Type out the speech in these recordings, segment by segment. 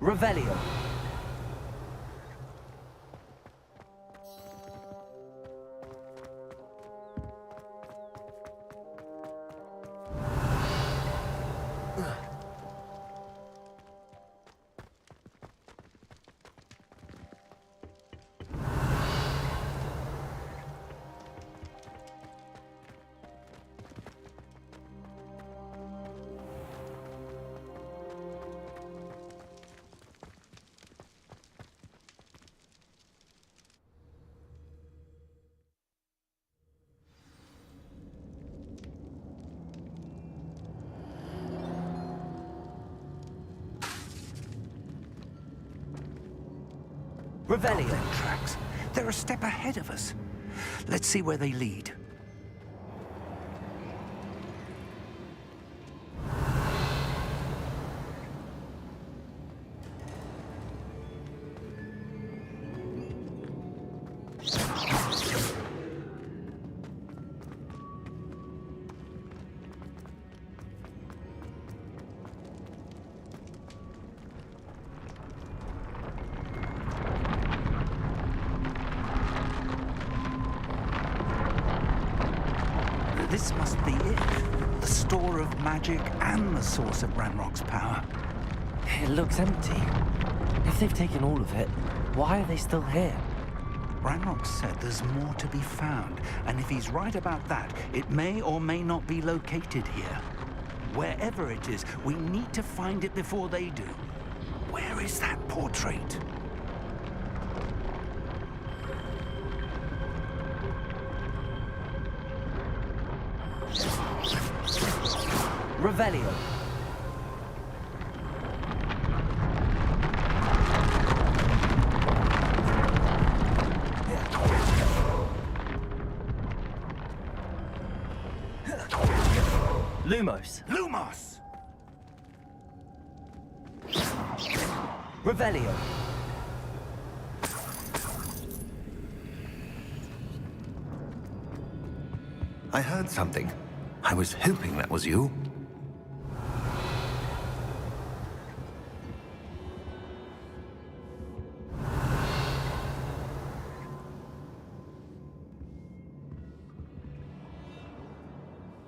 Revelio. Revelio. Goblin tracks. They're a step ahead of us. Let's see where they lead. This must be it. The store of magic and the source of Ranrock's power. It looks empty. If they've taken all of it, why are they still here? Ranrock said there's more to be found, and if he's right about that, it may or may not be located here. Wherever it is, we need to find it before they do. Where is that portrait? Revelio. Lumos. Lumos! Revelio. I heard something. I was hoping that was you.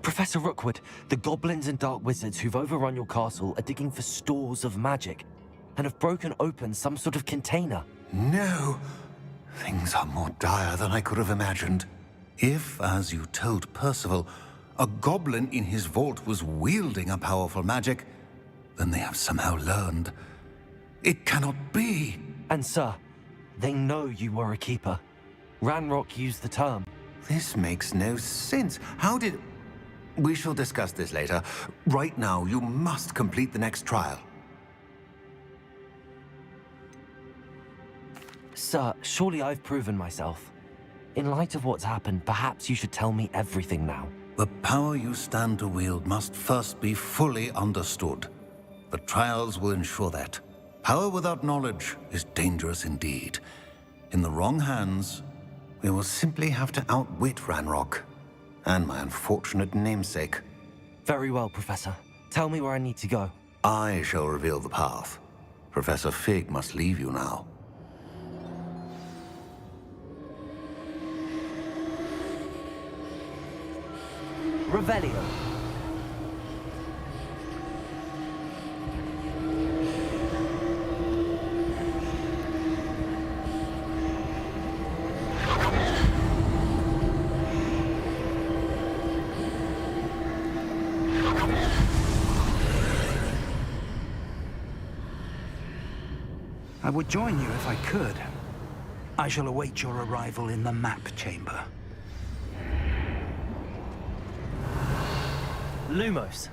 Professor Rookwood, the goblins and dark wizards who've overrun your castle are digging for stores of magic and have broken open some sort of container. No! Things are more dire than I could have imagined. If, as you told Percival, a goblin in his vault was wielding a powerful magic, then they have somehow learned. It cannot be! And sir, they know you were a keeper. Ranrock used the term. This makes no sense. How did... We shall discuss this later. Right now, you must complete the next trial. Sir, surely I've proven myself. In light of what's happened, perhaps you should tell me everything now. The power you stand to wield must first be fully understood. The trials will ensure that. Power without knowledge is dangerous indeed. In the wrong hands, we will simply have to outwit Ranrock and my unfortunate namesake. Very well, Professor. Tell me where I need to go. I shall reveal the path. Professor Fig must leave you now. Revelio. I would join you if I could. I shall await your arrival in the map chamber. Lumos.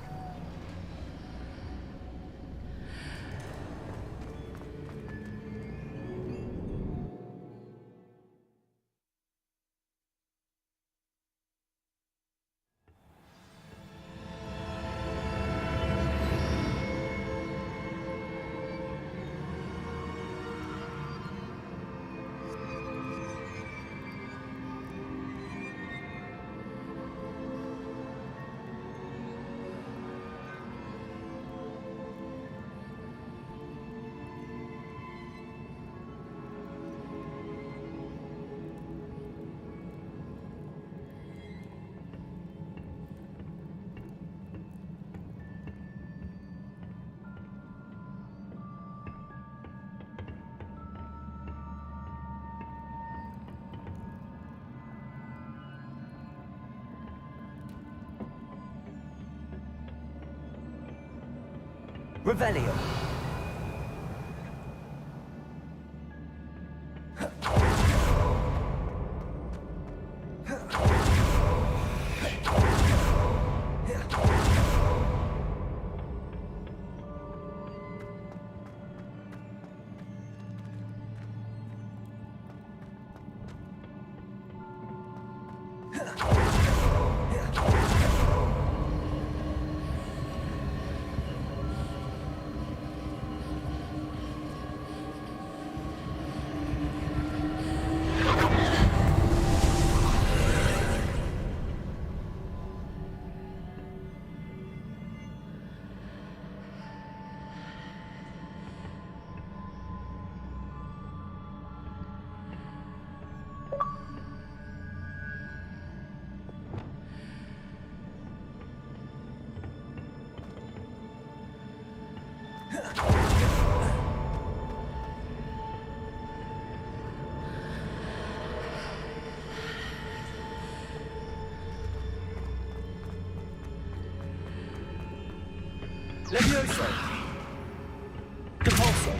Revelio. Levioso. Depulso.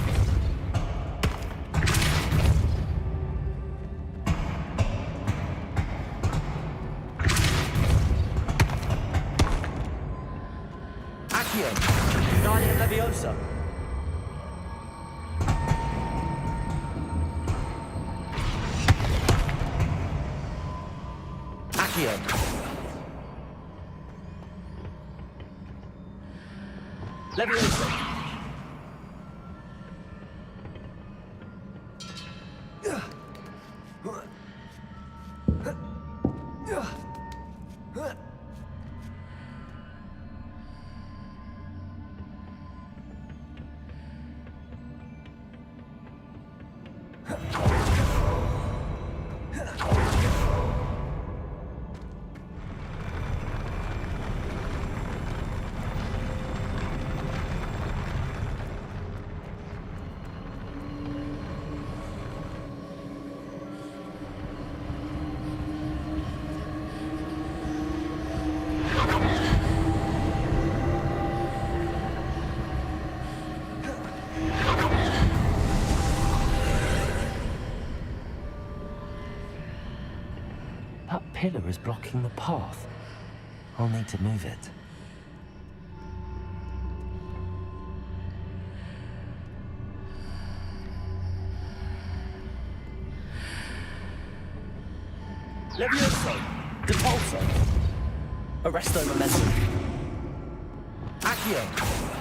Accio. Guardian Leviosa. Accio. Leviosa. That pillar is blocking the path. I'll need to move it. Levioso! Depulso! Arresto momentum. Accio!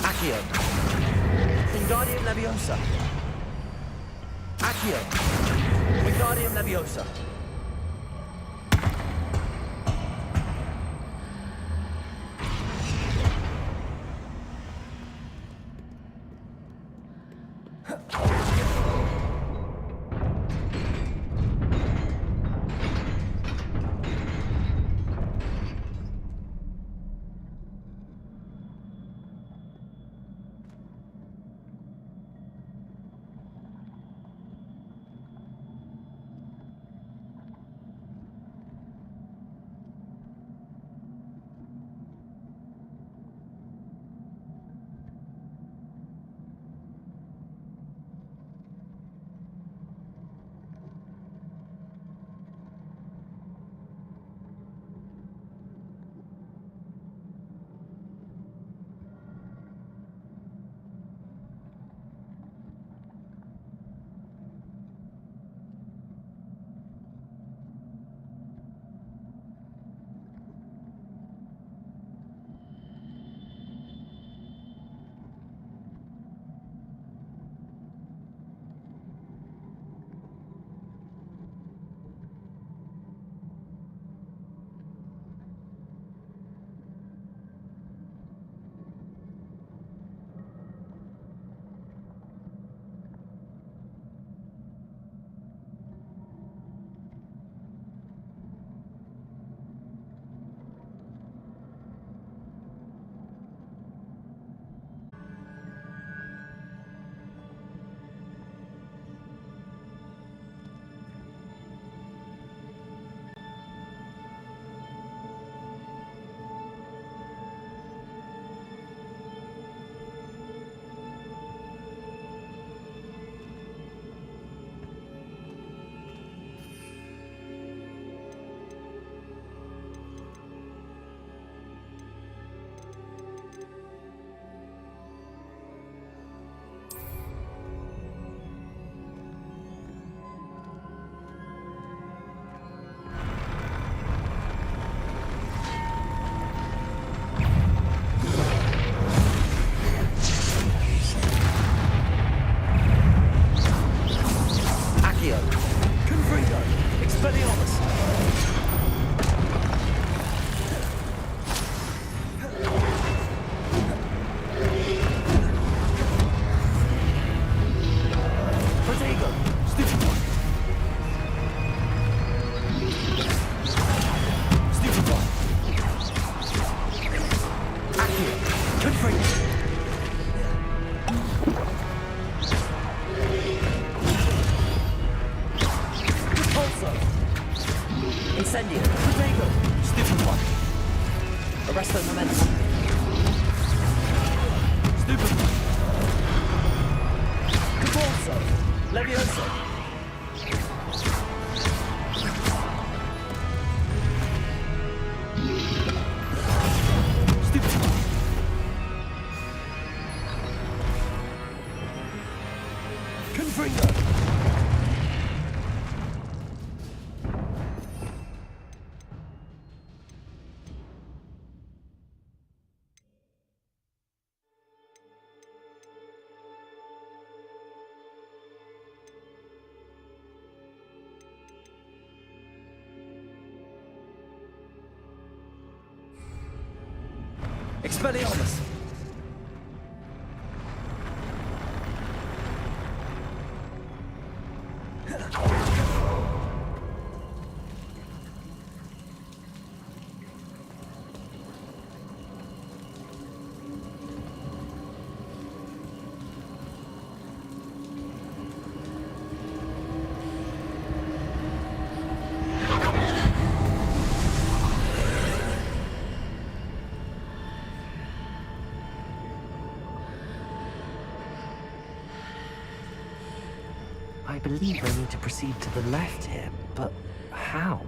Accio. Wingardium Leviosa. Accio. Wingardium Leviosa. Leviosa! Stupid! Confringo! Expelliarmus! I believe I need to proceed to the left here, but how?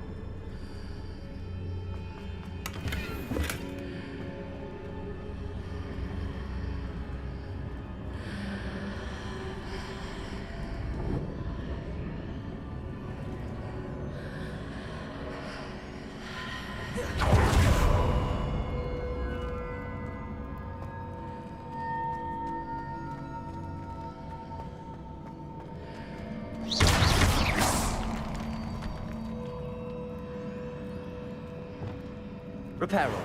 Reparo.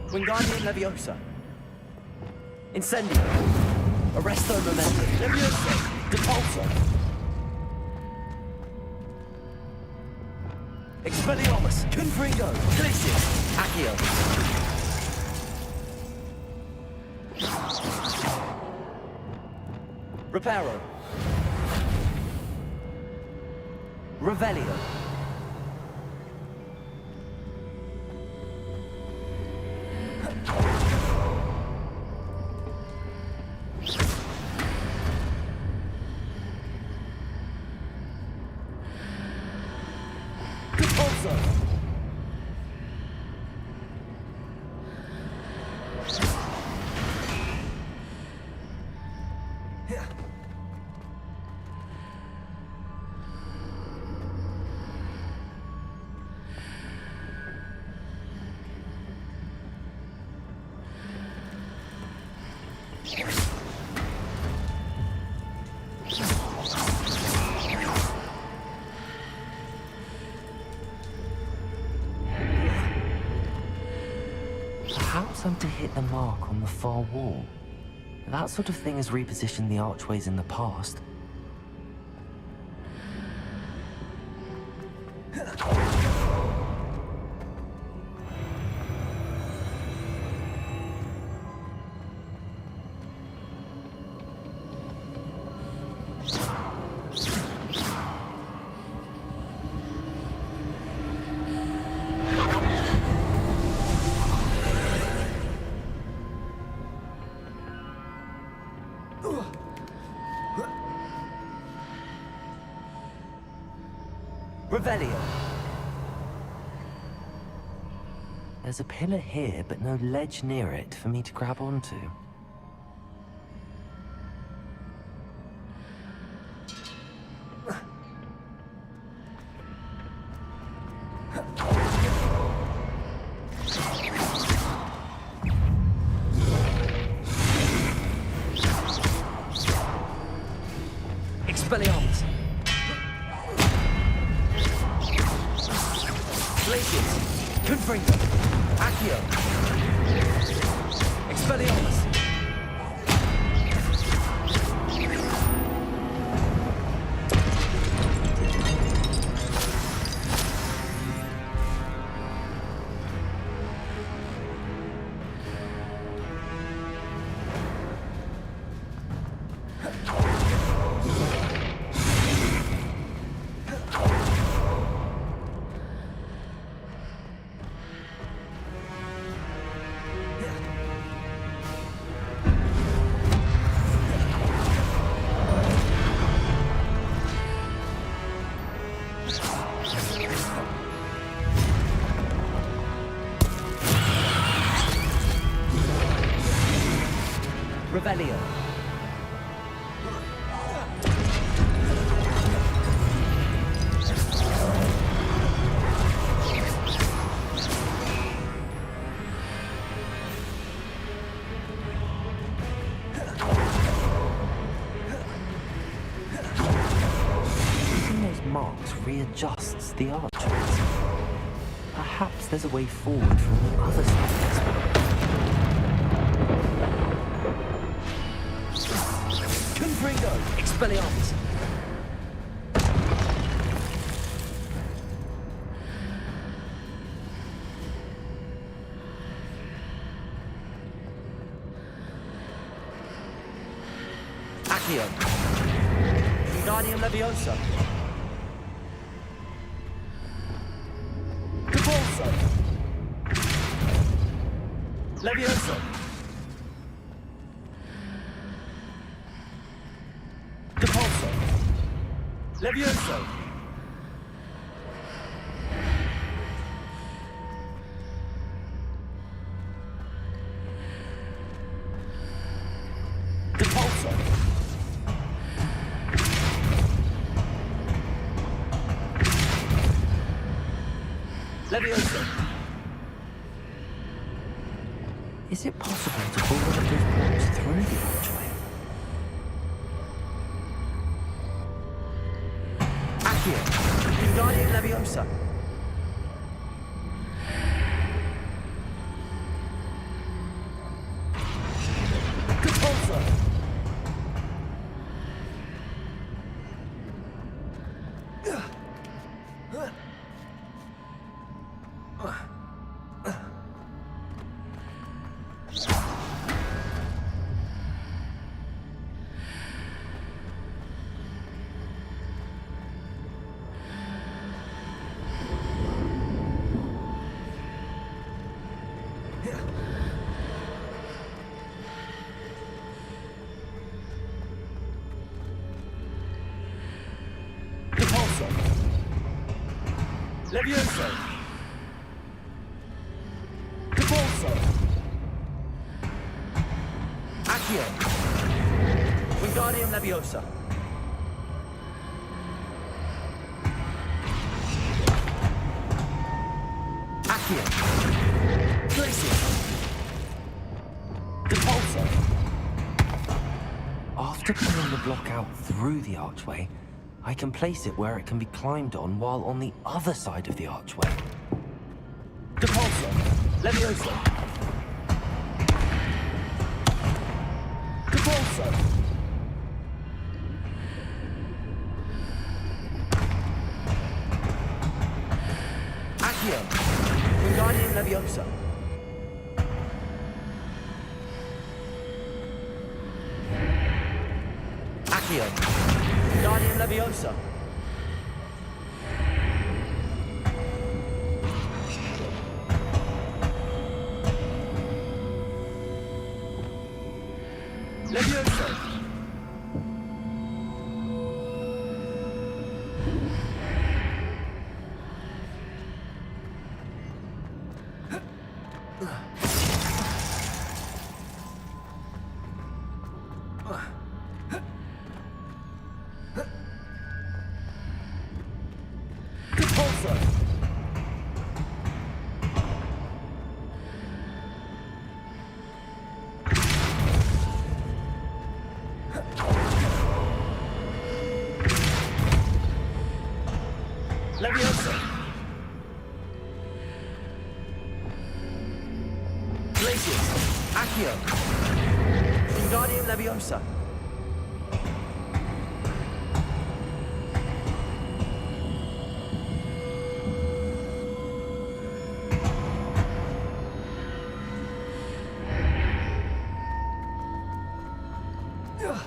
Wingardium Leviosa. Incendio. Arresto Momentum. Leviosa. Depulso. Expelliarmus. Confringo. Glacius. Accio. Reparo. Revelio. Perhaps I'm to hit the mark on the far wall. That sort of thing has repositioned the archways in the past. Revelio. There's a pillar here, but no ledge near it for me to grab onto. Expelliarmus. Glacius. Confringo. Accio. Expelliarmus. Revelio. Using those marks readjusts the archways. Perhaps there's a way forward from the other side of this one. Confringo! Expelliarmus! Accio! Wingardium Leviosa! Depulso! Leviosa! Depulso! Levioso! Depulso! Leviosa! Is it possible to pull one of those blocks through the archway? Accio! Wingardium Leviosa! Depulso! Depulso! Levioso! Depulso! Accio! Wingardium Leviosa! Accio! Glacius! Depulso! After pulling the block out through the archway, I can place it where it can be climbed on while on the other side of the archway. Depulso! Leviosa! Depulso! Accio! Wingardium Leviosa! Accio! Wingardium Leviosa! Leviosa! Depulso! Leviosa! Glacius! Accio! Wingardium Leviosa! Yeah.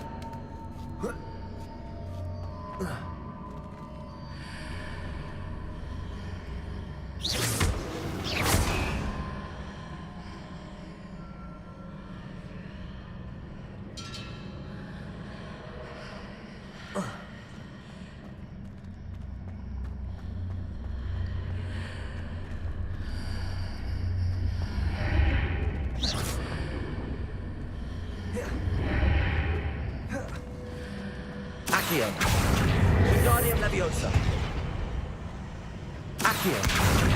Accio. Wingardium Leviosa. Accio.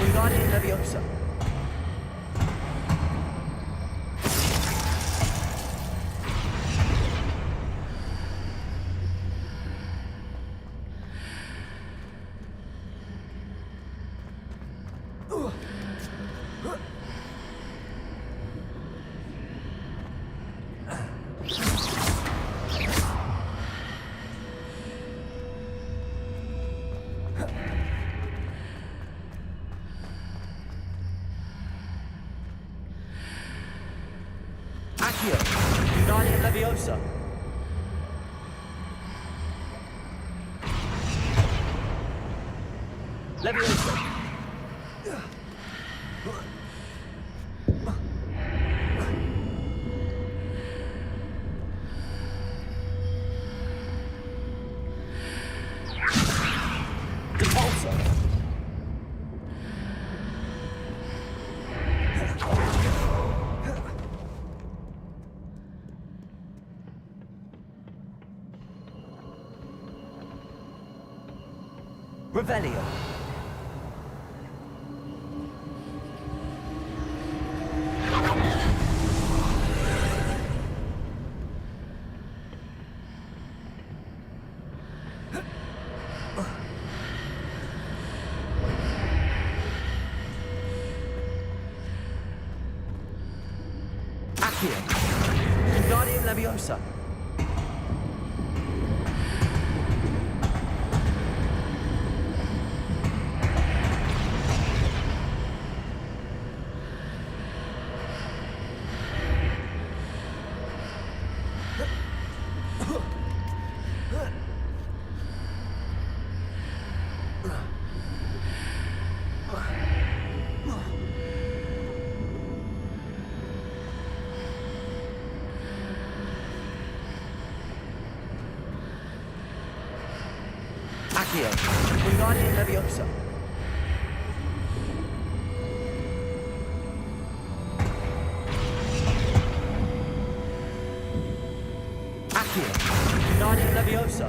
Wingardium Leviosa. Accio. Wingardium Leviosa. Leviosa. Repulsor. Revelio. Accio. Wingardium Leviosa. Accio. Wingardium Leviosa. Accio. Wingardium Leviosa.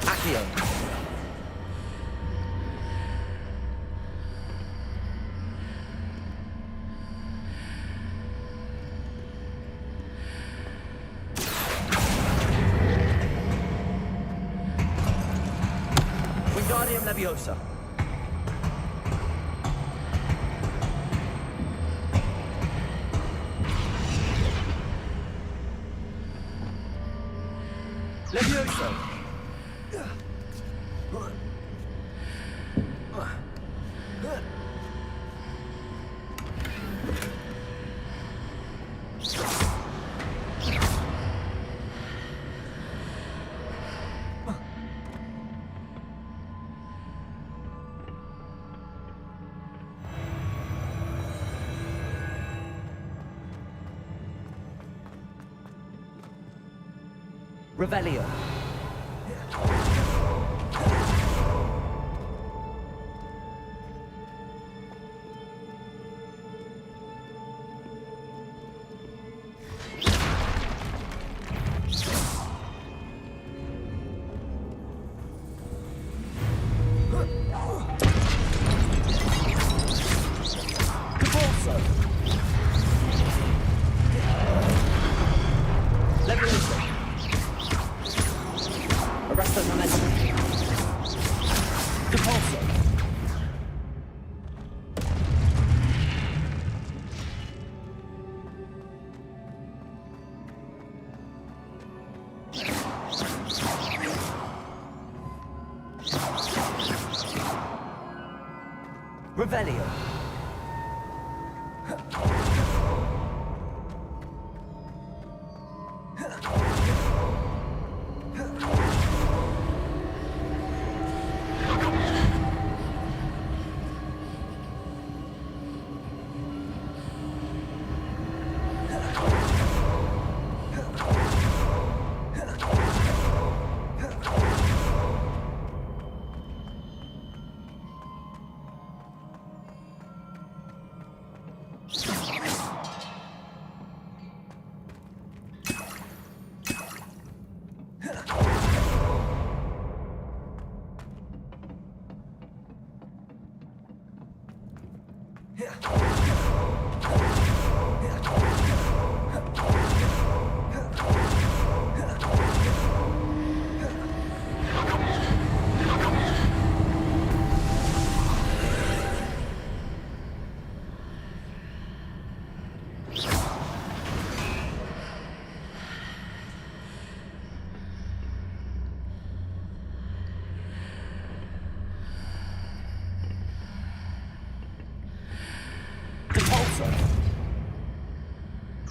Accio. Wingardium Leviosa. Leviosa. Revelio. Revelio.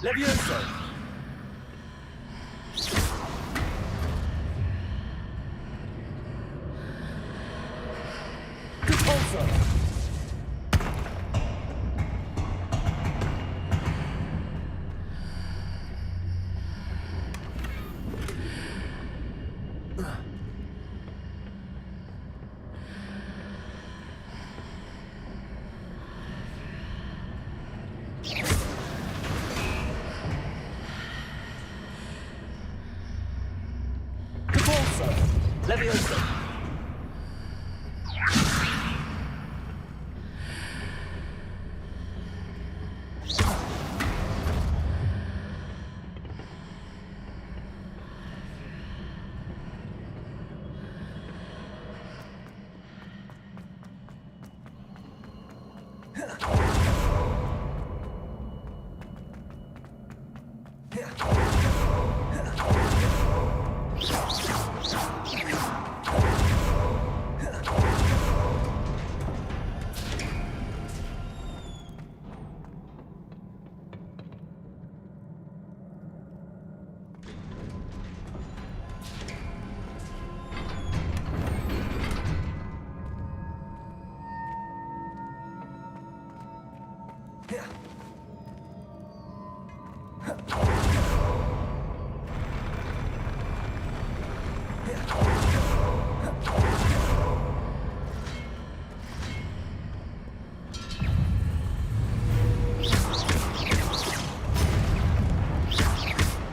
Levioso! Repulsor! Levioso!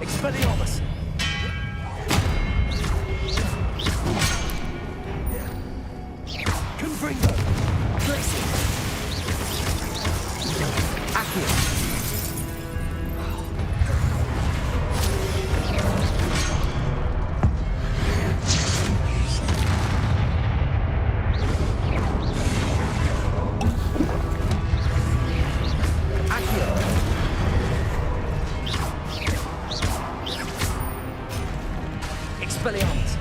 Expelliarmus! Confringo! Blessing! Accio! Expelliarmus!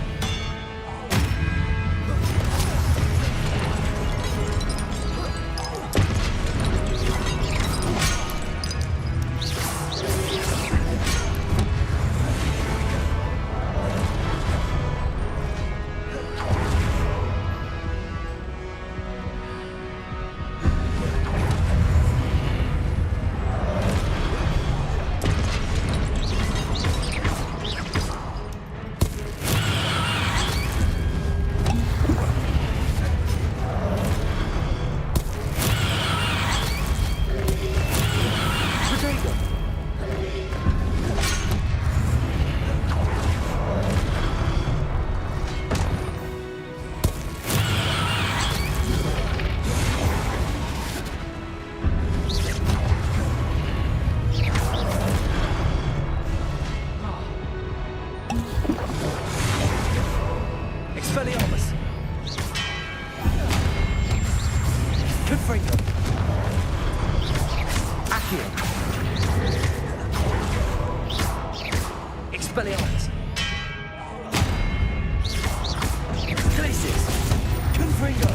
Expelliarmus! Confringo! Accio! Expelliarmus! Glacis! Confringo!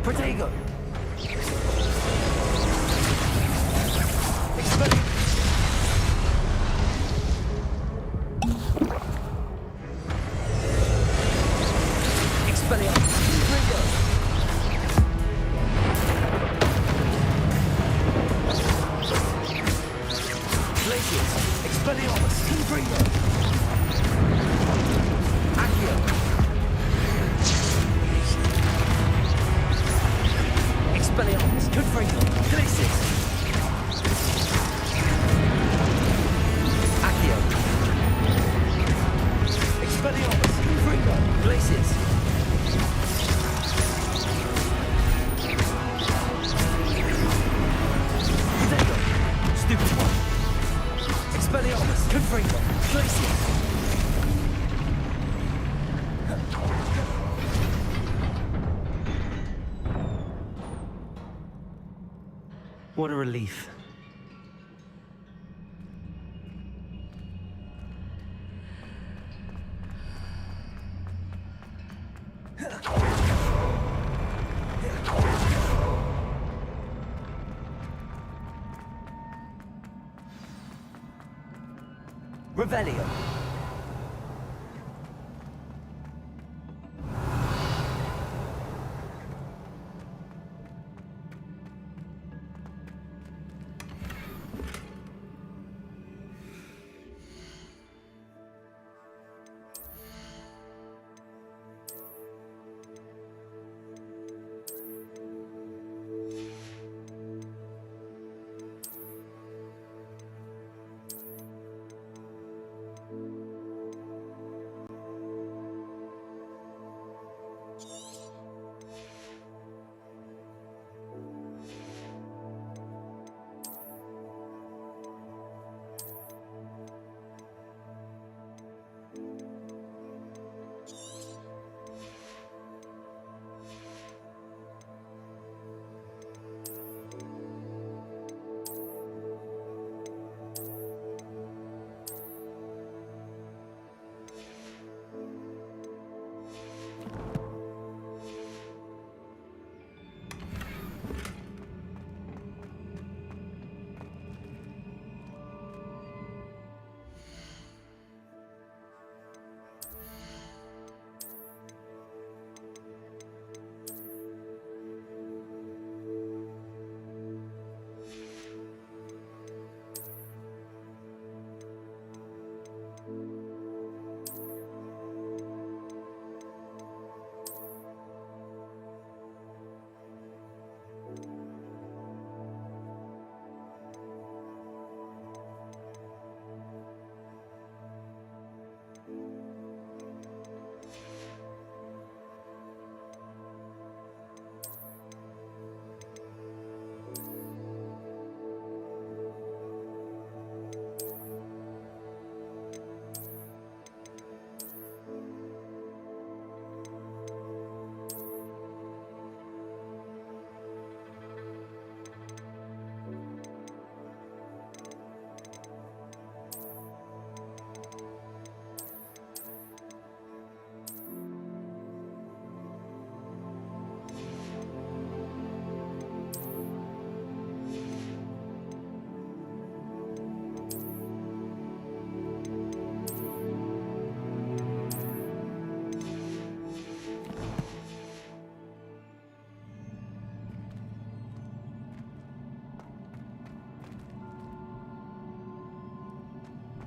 Protego! Expelliarmus! Protego! Glacius! Expelliarmus! Protego! Accio! Expelliarmus, Confringo, Glacis! Accio! Expelliarmus, Confringo, Glacis! Protego! Stupid one! Expelliarmus, Confringo, Glacis! What a relief. Revelio.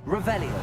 Revelio.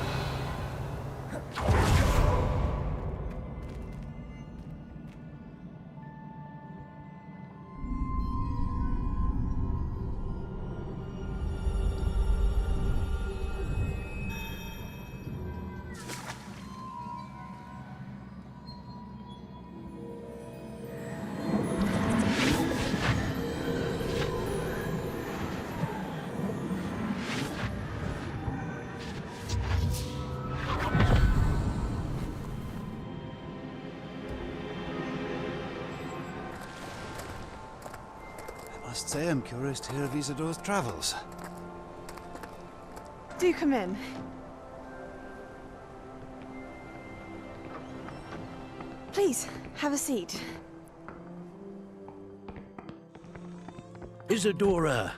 Must say I'm curious to hear of Isadore's travels. Do come in. Please, have a seat. Isadora,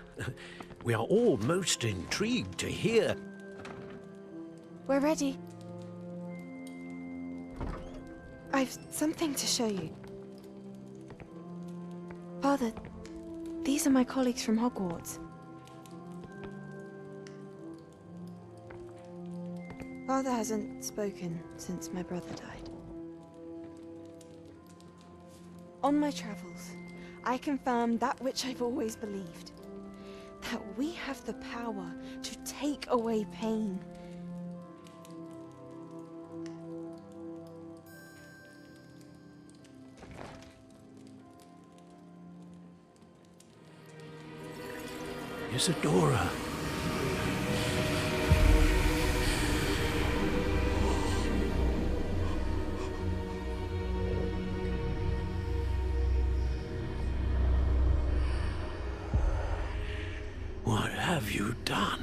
we are all most intrigued to hear. We're ready. I've something to show you. Father, these are my colleagues from Hogwarts. Father hasn't spoken since my brother died. On my travels, I confirmed that which I've always believed. That we have the power to take away pain. Isadora. What have you done?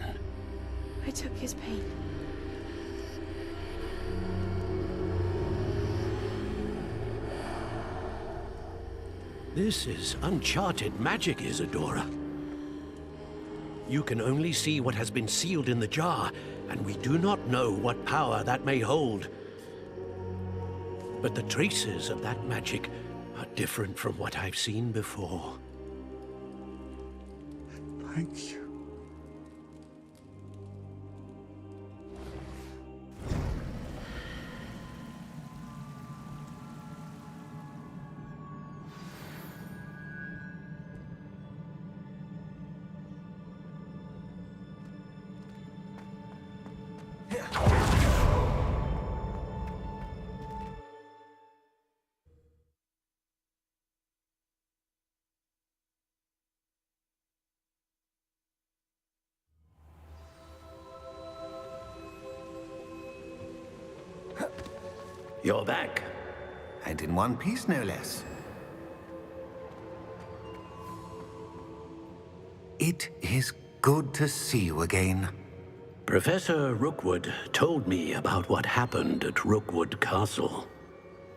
I took his pain. This is uncharted magic, Isadora. You can only see what has been sealed in the jar, and we do not know what power that may hold. But the traces of that magic are different from what I've seen before. Thank you. You're back. And in one piece, no less. It is good to see you again. Professor Rookwood told me about what happened at Rookwood Castle.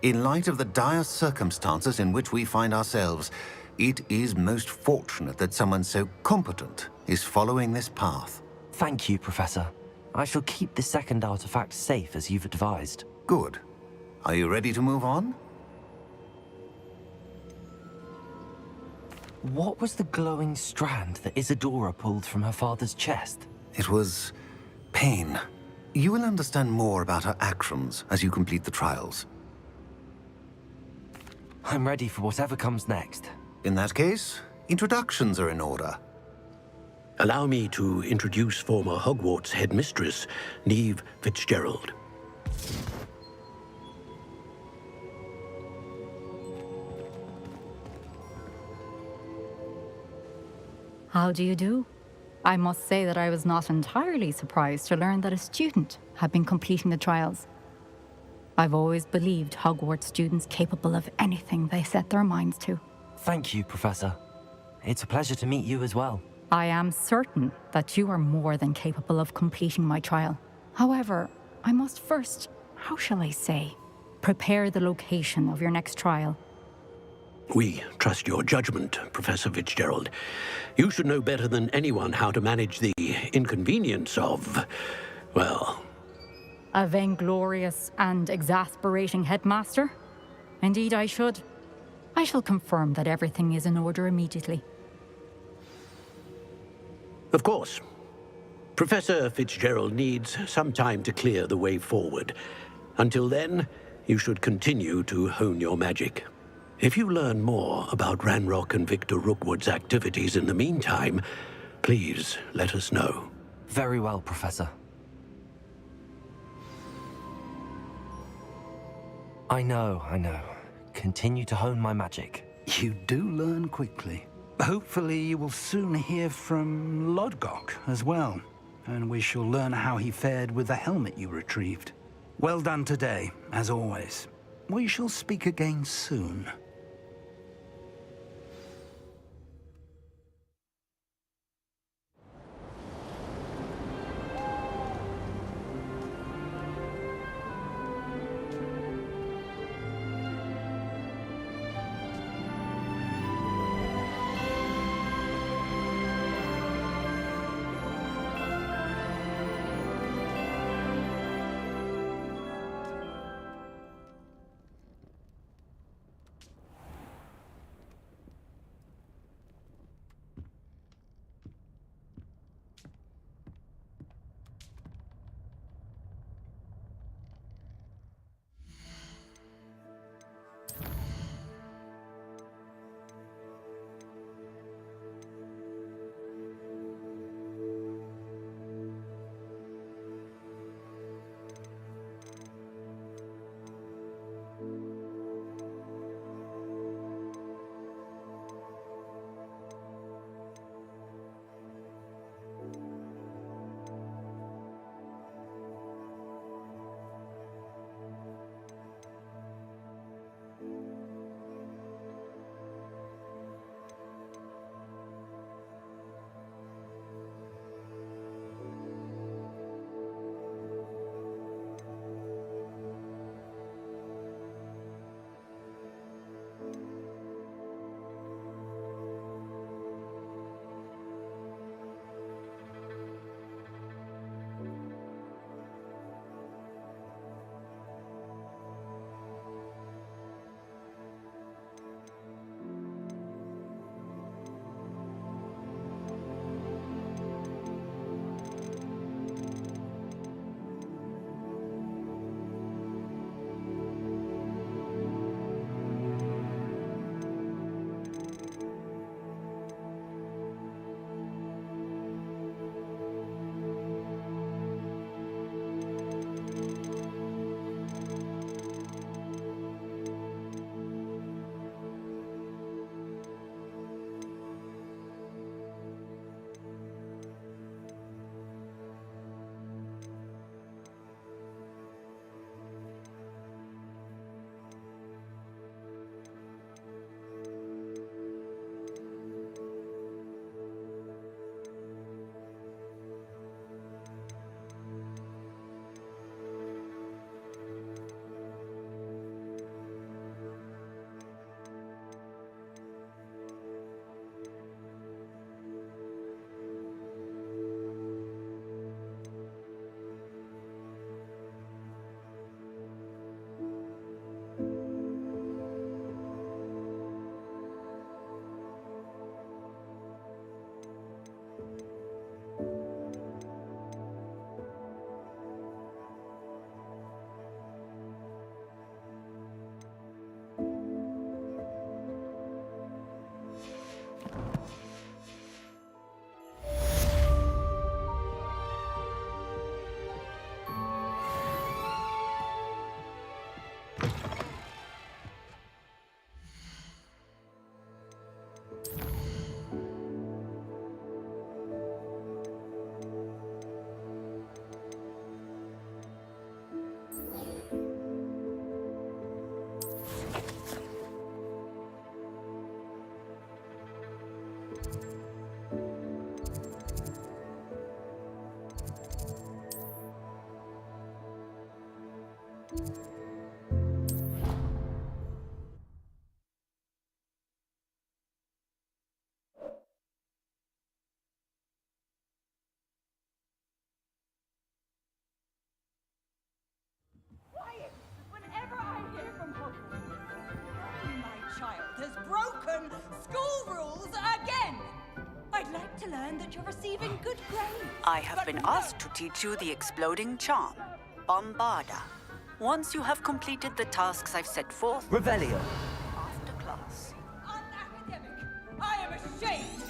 In light of the dire circumstances in which we find ourselves, it is most fortunate that someone so competent is following this path. Thank you, Professor. I shall keep the second artifact safe as you've advised. Good. Are you ready to move on? What was the glowing strand that Isadora pulled from her father's chest? It was pain. You will understand more about her actions as you complete the trials. I'm ready for whatever comes next. In that case, introductions are in order. Allow me to introduce former Hogwarts headmistress, Neve Fitzgerald. How do you do? I must say that I was not entirely surprised to learn that a student had been completing the trials. I've always believed Hogwarts students capable of anything they set their minds to. Thank you, Professor. It's a pleasure to meet you as well. I am certain that you are more than capable of completing my trial. However, I must first, how shall I say, prepare the location of your next trial. We trust your judgment, Professor Fitzgerald. You should know better than anyone how to manage the inconvenience of, well... A vainglorious and exasperating headmaster? Indeed I should. I shall confirm that everything is in order immediately. Of course. Professor Fitzgerald needs some time to clear the way forward. Until then, you should continue to hone your magic. If you learn more about Ranrock and Victor Rookwood's activities in the meantime, please let us know. Very well, Professor. I know. Continue to hone my magic. You do learn quickly. Hopefully you will soon hear from Lodgok as well, and we shall learn how he fared with the helmet you retrieved. Well done today, as always. We shall speak again soon. has broken school rules again! I'd like to learn that you're receiving good grades. I have but been no. asked to teach you the exploding charm, Bombarda. Once you have completed the tasks I've set forth, Revelio. after class. Unacademic! I am ashamed!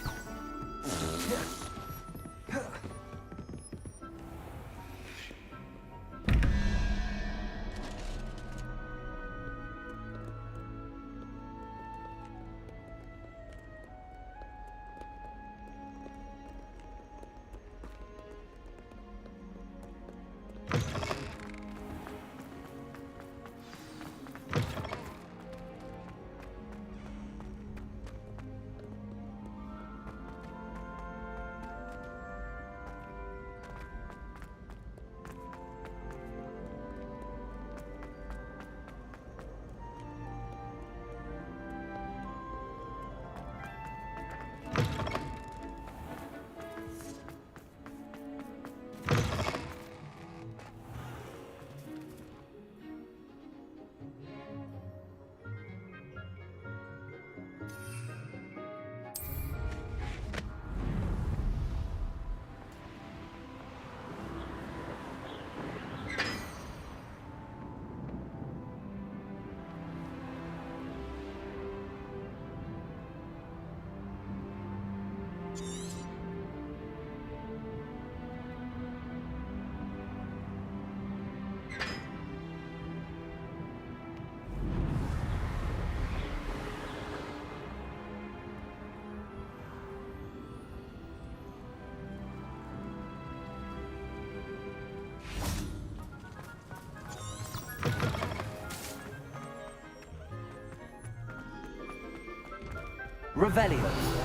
Revelio.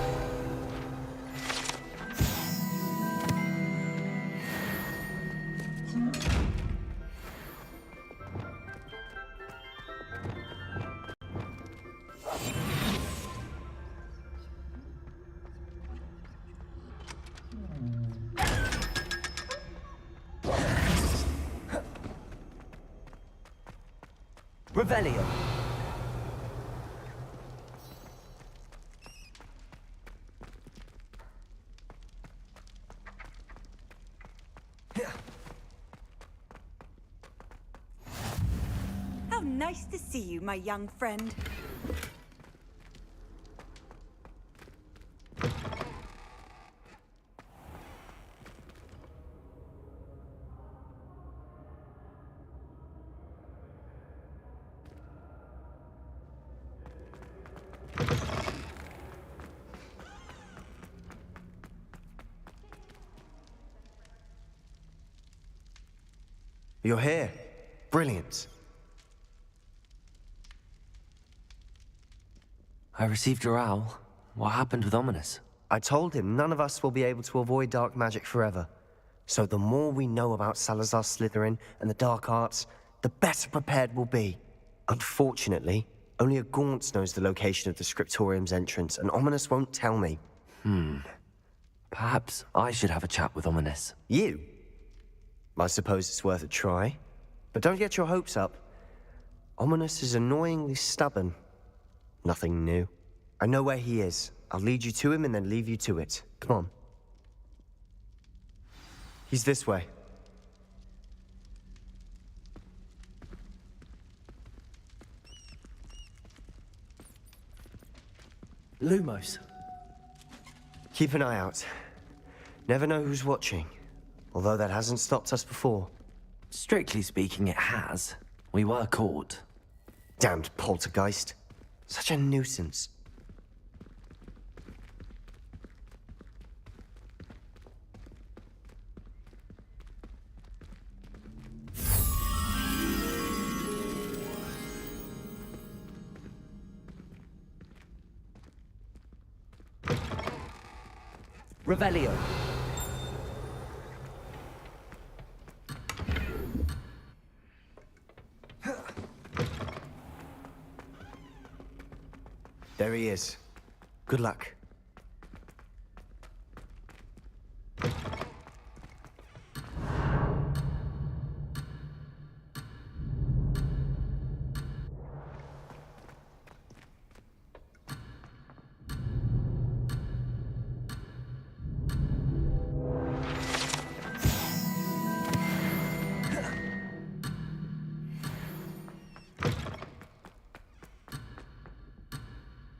Revelio. How nice to see you, my young friend. You're here. Brilliant. I received your owl. What happened with Ominous? I told him none of us will be able to avoid dark magic forever. So the more we know about Salazar Slytherin and the dark arts, the better prepared we'll be. Unfortunately, only a Gaunt knows the location of the Scriptorium's entrance, and Ominous won't tell me. Perhaps I should have a chat with Ominous. You? I suppose it's worth a try. But don't get your hopes up. Ominous is annoyingly stubborn. Nothing new. I know where he is. I'll lead you to him and then leave you to it. Come on. He's this way. Lumos. Keep an eye out. Never know who's watching. Although that hasn't stopped us before. Strictly speaking, it has. We were caught. Damned poltergeist. Such a nuisance. Revelio. There he is. Good luck.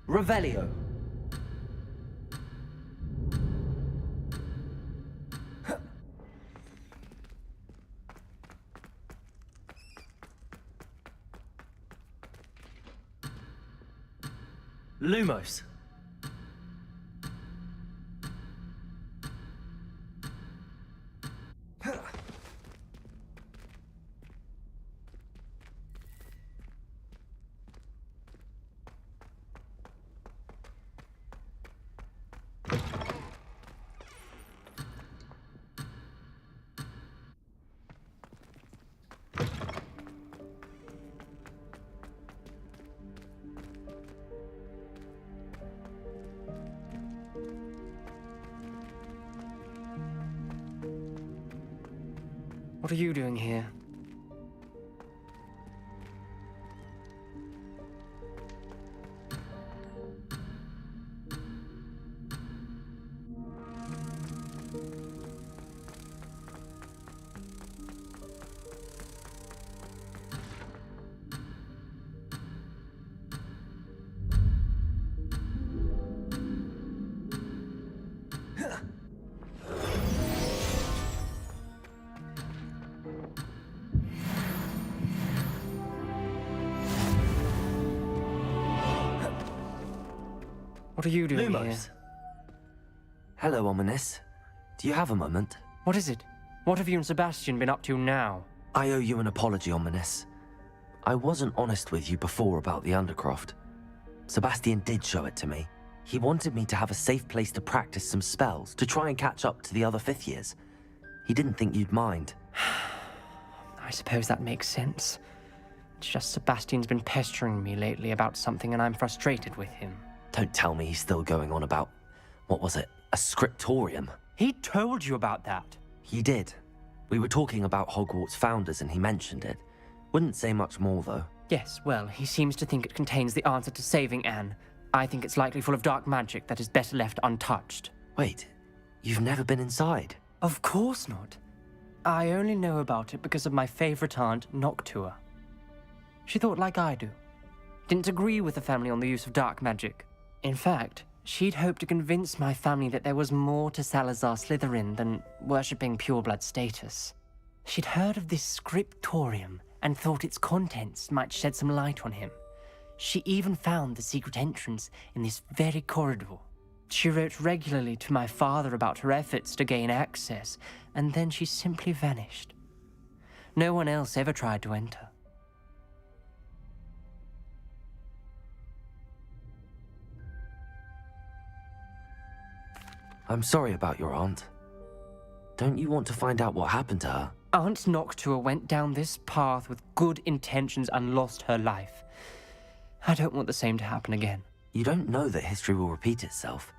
Revelio. Lumos. What are you doing here? What are you doing here? Lumos. Hello, Ominous. Do you have a moment? What is it? What have you and Sebastian been up to now? I owe you an apology, Ominous. I wasn't honest with you before about the Undercroft. Sebastian did show it to me. He wanted me to have a safe place to practice some spells, to try and catch up to the other fifth years. He didn't think you'd mind. I suppose that makes sense. It's just Sebastian's been pestering me lately about something and I'm frustrated with him. Don't tell me he's still going on about, what was it, a scriptorium? He told you about that. He did. We were talking about Hogwarts founders and he mentioned it. Wouldn't say much more, though. Yes, well, he seems to think it contains the answer to saving Anne. I think it's likely full of dark magic that is better left untouched. Wait, you've never been inside? Of course not. I only know about it because of my favorite aunt, Noctua. She thought like I do. Didn't agree with the family on the use of dark magic. In fact, she'd hoped to convince my family that there was more to Salazar Slytherin than worshipping pureblood status. She'd heard of this scriptorium and thought its contents might shed some light on him. She even found the secret entrance in this very corridor. She wrote regularly to my father about her efforts to gain access, and then she simply vanished. No one else ever tried to enter. I'm sorry about your aunt. Don't you want to find out what happened to her? Aunt Noctua went down this path with good intentions and lost her life. I don't want the same to happen again. You don't know that history will repeat itself.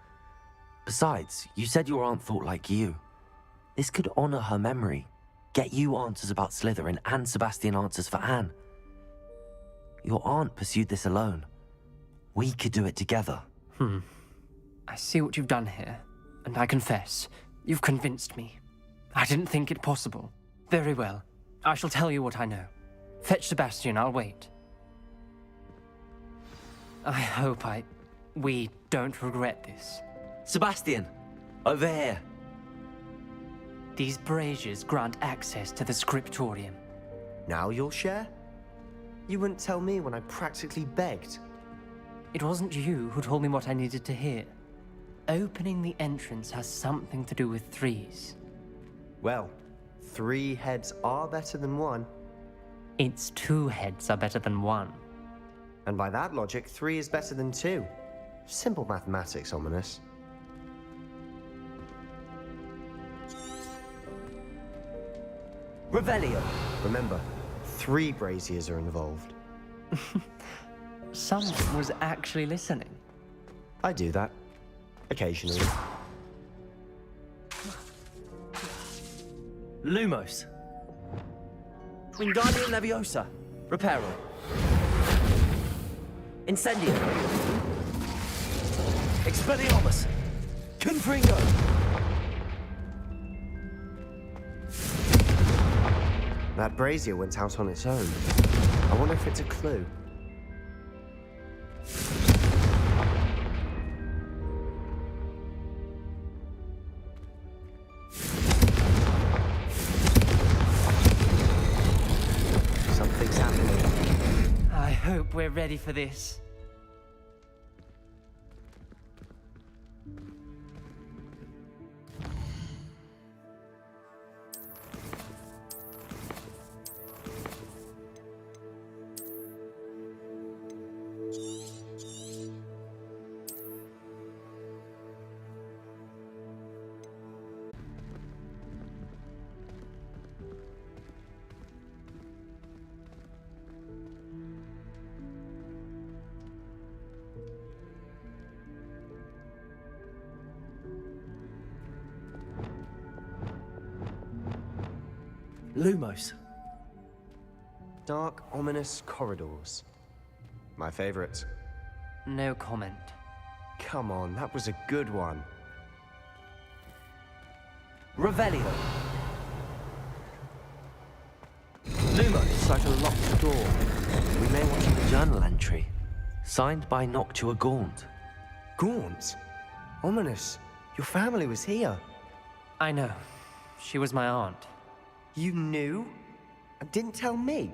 Besides, you said your aunt thought like you. This could honor her memory, get you answers about Slytherin and Sebastian answers for Anne. Your aunt pursued this alone. We could do it together. I see what you've done here, and I confess, you've convinced me. I didn't think it possible. Very well. I shall tell you what I know. Fetch Sebastian, I'll wait. I hope we don't regret this. Sebastian! Over here! These braziers grant access to the scriptorium. Now you'll share? You wouldn't tell me when I practically begged. It wasn't you who told me what I needed to hear. Opening the entrance has something to do with threes. Well, 3 heads are better than 1. It's 2 heads are better than 1. And by that logic, 3 is better than 2. Simple mathematics, Ominous. Revelio! Remember, 3 braziers are involved. Someone was actually listening. I do that. Occasionally. Lumos. Wingardium Leviosa. Reparo. Incendio. Expelliarmus. Confringo. That brazier went out on its own. I wonder if it's a clue. we're ready for this. Lumos. Dark, ominous corridors. My favorite. No comment. Come on, that was a good one. Revelio. Lumos. It's like a locked door. We may want a journal entry. Signed by Noctua Gaunt. Gaunt? Ominous. Your family was here. I know. She was my aunt. You knew? And didn't tell me?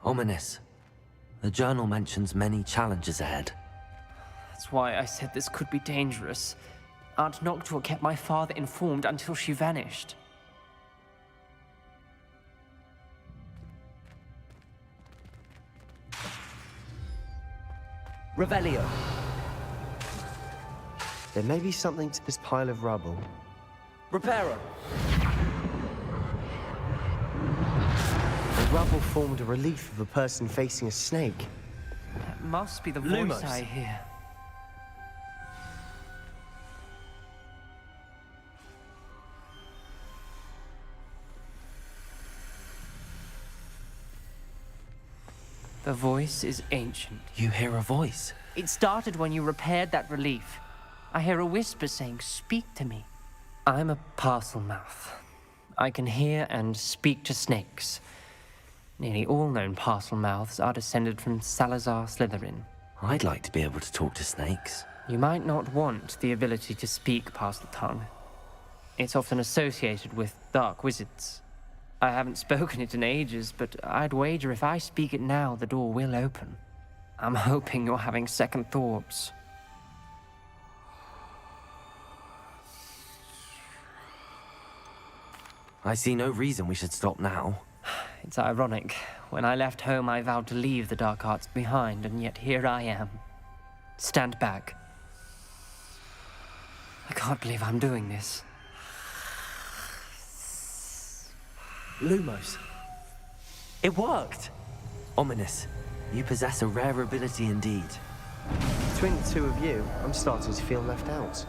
Ominous. The journal mentions many challenges ahead. That's why I said this could be dangerous. Aunt Noctua kept my father informed until she vanished. Revelio. There may be something to this pile of rubble. Reparo. The rubble formed a relief of a person facing a snake. That must be the voice Lumos. I hear. The voice is ancient. You hear a voice? It started when you repaired that relief. I hear a whisper saying, "Speak to me." I'm a parcel mouth. I can hear and speak to snakes. Nearly all known parcel mouths are descended from Salazar Slytherin. I'd like to be able to talk to snakes. You might not want the ability to speak parcel tongue. It's often associated with dark wizards. I haven't spoken it in ages, but I'd wager if I speak it now, the door will open. I'm hoping you're having second thoughts. I see no reason we should stop now. It's ironic. When I left home, I vowed to leave the dark arts behind, and yet here I am. Stand back. I can't believe I'm doing this. Lumos. It worked! Ominous. You possess a rare ability indeed. Between the two of you, I'm starting to feel left out.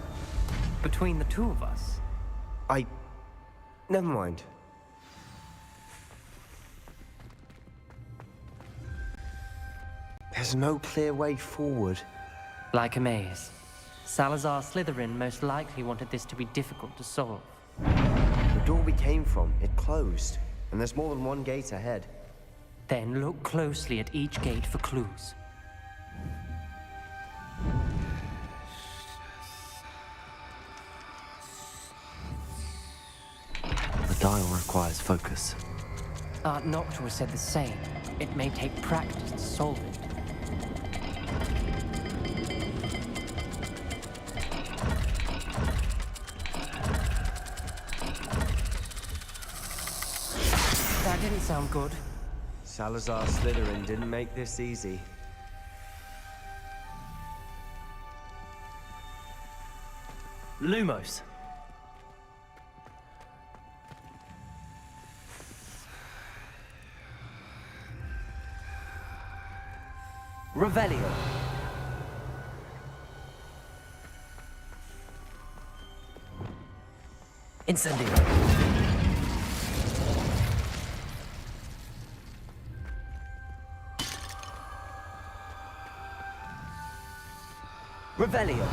Between the two of us? Never mind. There's no clear way forward. Like a maze. Salazar Slytherin most likely wanted this to be difficult to solve. The door we came from, it closed. And there's more than one gate ahead. Then look closely at each gate for clues. The dial requires focus. Aunt Noctua said the same. It may take practice to solve it. That didn't sound good. Salazar Slytherin didn't make this easy. Lumos. Revelio. Incendio. Revelio.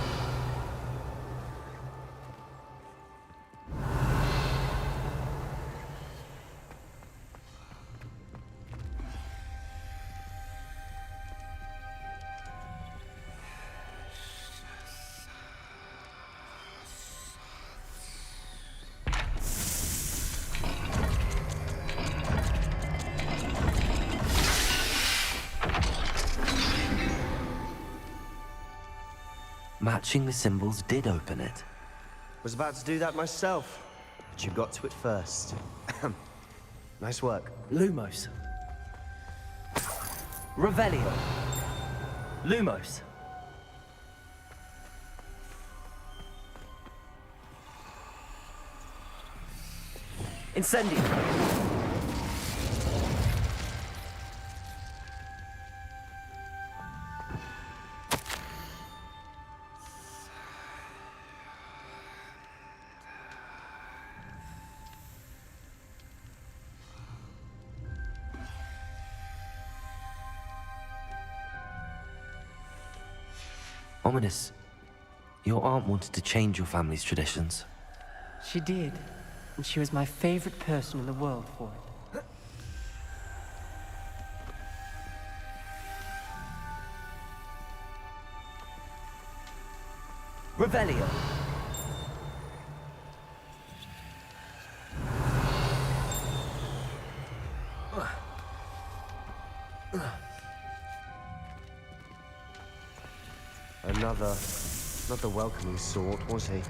Matching the symbols did open it. Was about to do that myself, but you got to it first. Nice work. Lumos. Revelio. Lumos. Incendio. Ominous. Your aunt wanted to change your family's traditions. She did, and she was my favorite person in the world for it. Revelio. Not the welcoming sort, was he? The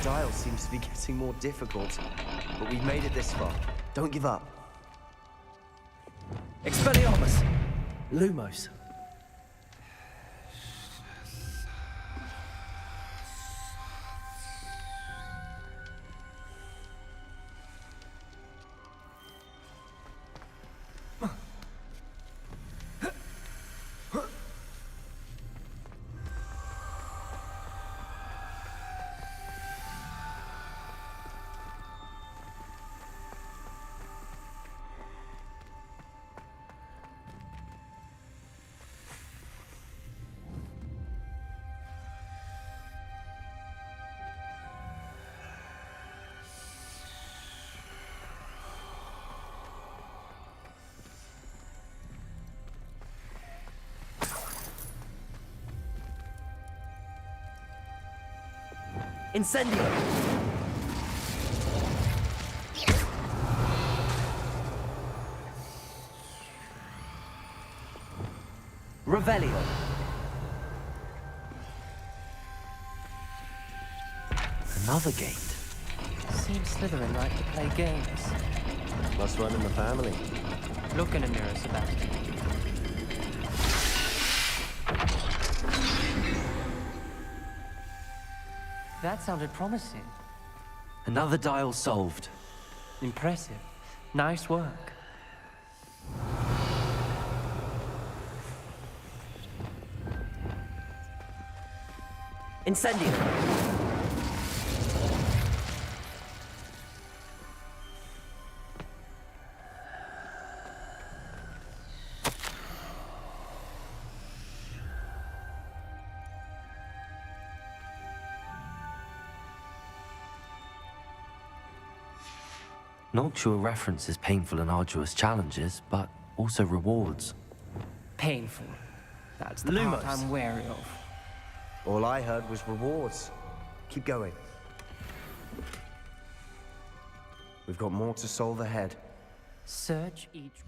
dial seems to be getting more difficult, but we've made it this far. Don't give up. Expelliarmus. Lumos. Incendio! Revelio! Another gate. Seems Slytherin like to play games. Must run in the family. Look in a mirror, Sebastian. That sounded promising. Another dial solved. Impressive. Nice work. Incendio! Noctua references painful and arduous challenges, but also rewards. Painful. That's the part I'm wary of. All I heard was rewards. Keep going. We've got more to solve ahead. Search each...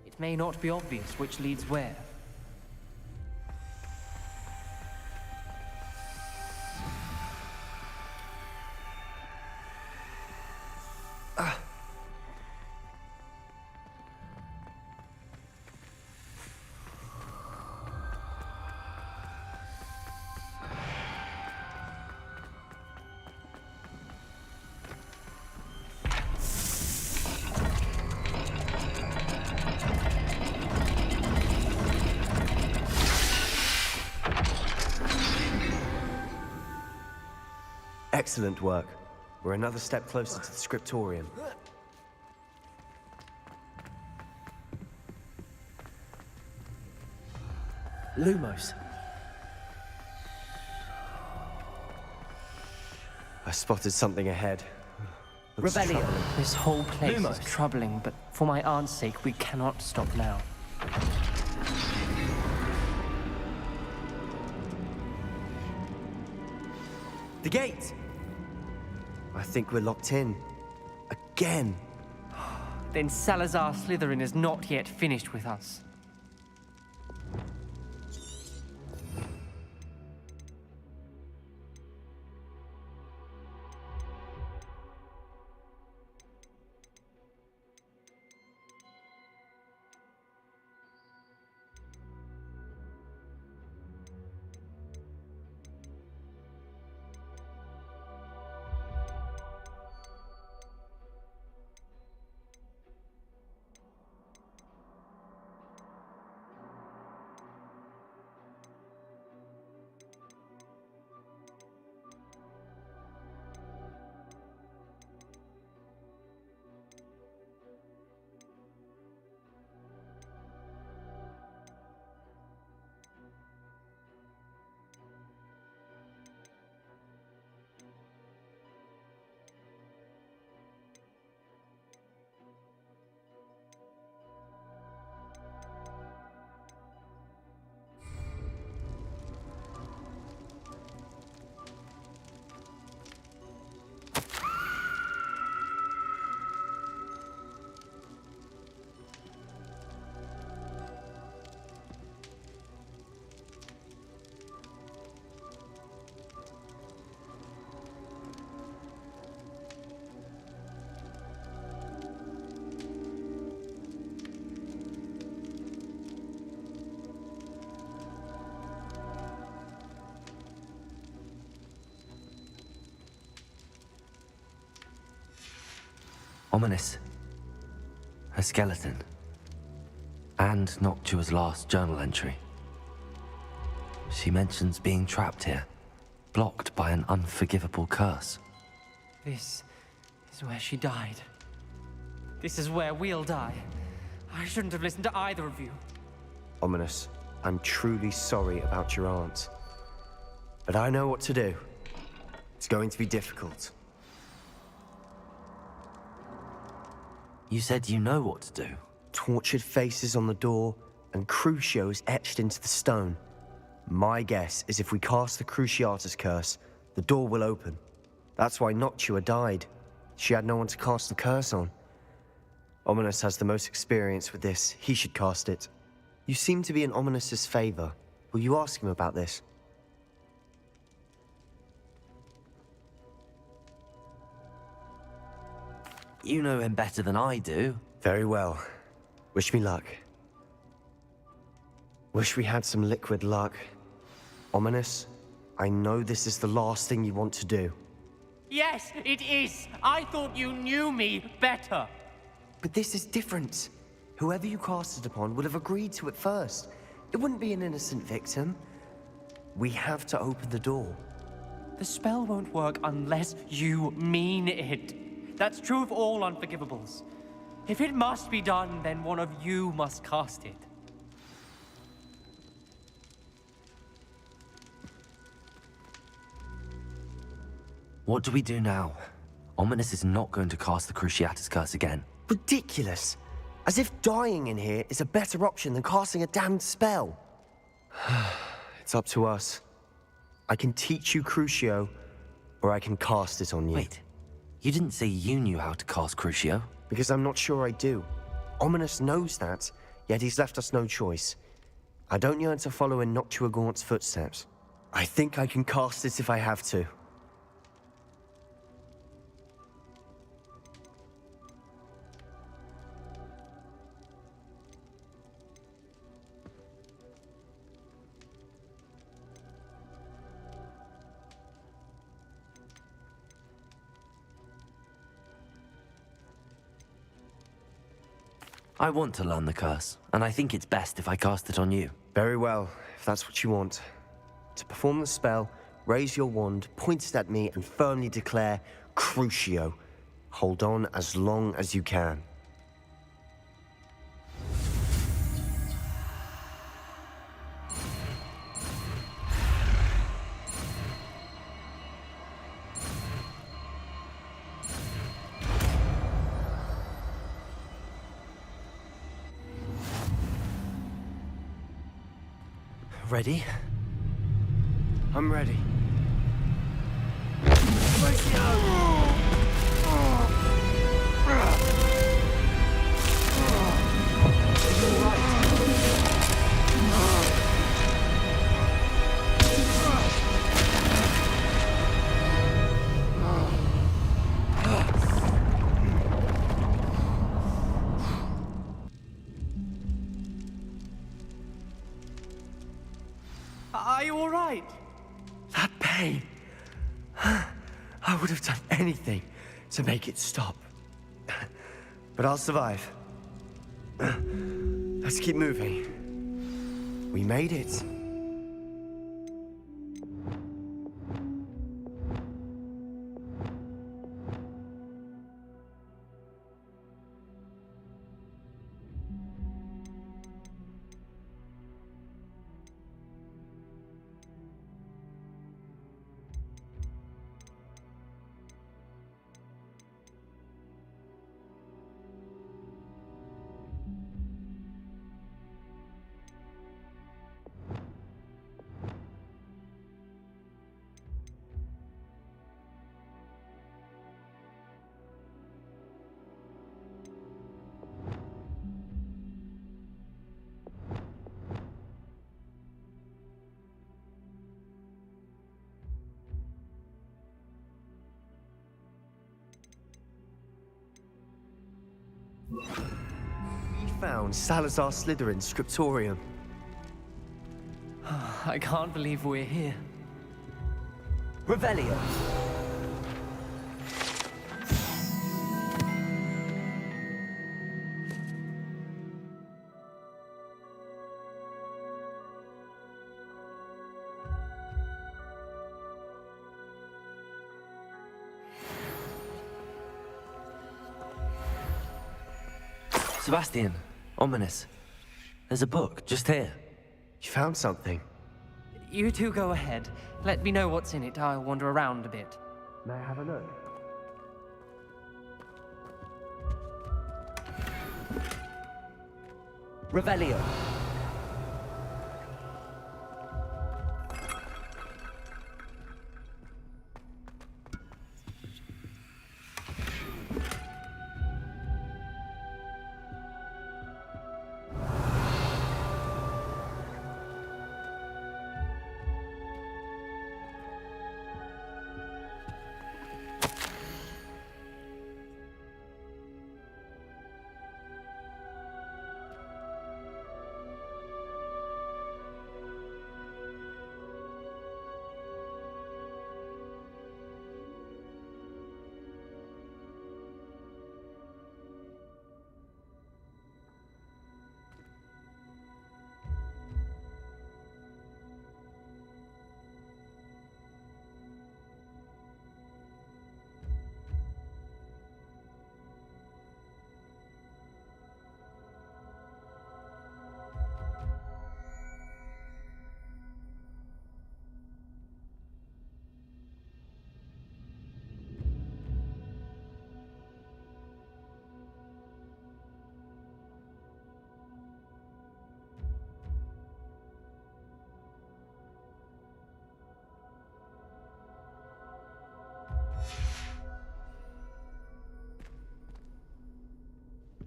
It may not be obvious which leads where. Excellent work. We're another step closer to the scriptorium. Lumos. I spotted something ahead. Looks Rebellion. troubling. This whole place Lumos. is troubling, but for my aunt's sake, we cannot stop now. The gate! I think we're locked in. Again. Then Salazar Slytherin is not yet finished with us. Ominous. A skeleton. And Noctua's last journal entry. She mentions being trapped here, blocked by an unforgivable curse. This is where she died. This is where we'll die. I shouldn't have listened to either of you. Ominous, I'm truly sorry about your aunt. But I know what to do. It's going to be difficult. You said you know what to do. Tortured faces on the door and Crucios etched into the stone. My guess is if we cast the Cruciatus curse, the door will open. That's why Noctua died. She had no one to cast the curse on. Ominous has the most experience with this. He should cast it. You seem to be in Ominous's favor. Will you ask him about this? You know him better than I do. Very well. Wish me luck. Wish we had some liquid luck. Ominous, I know this is the last thing you want to do. Yes, it is. I thought you knew me better. But this is different. Whoever you cast it upon would have agreed to it first. It wouldn't be an innocent victim. We have to open the door. The spell won't work unless you mean it. That's true of all unforgivables. If it must be done, then one of you must cast it. What do we do now? Ominous is not going to cast the Cruciatus curse again. Ridiculous. As if dying in here is a better option than casting a damned spell. It's up to us. I can teach you Crucio, or I can cast it on you. Wait, you didn't say you knew how to cast Crucio? Because I'm not sure I do. Ominous knows that, yet he's left us no choice. I don't yearn to follow in Noctua Gaunt's footsteps. I think I can cast it if I have to. I want to learn the curse, and I think it's best if I cast it on you. Very well, if that's what you want. To perform the spell, raise your wand, point it at me, and firmly declare, Crucio. Hold on as long as you can. Ready? I'm ready. Are you all right? That pain. I would have done anything to make it stop. But I'll survive. Let's keep moving. We made it. We found Salazar Slytherin's scriptorium. I can't believe we're here. Revelio. Sebastian, ominous. There's a book just here. You found something. You two go ahead. Let me know what's in it. I'll wander around a bit. May I have a look? Revelio.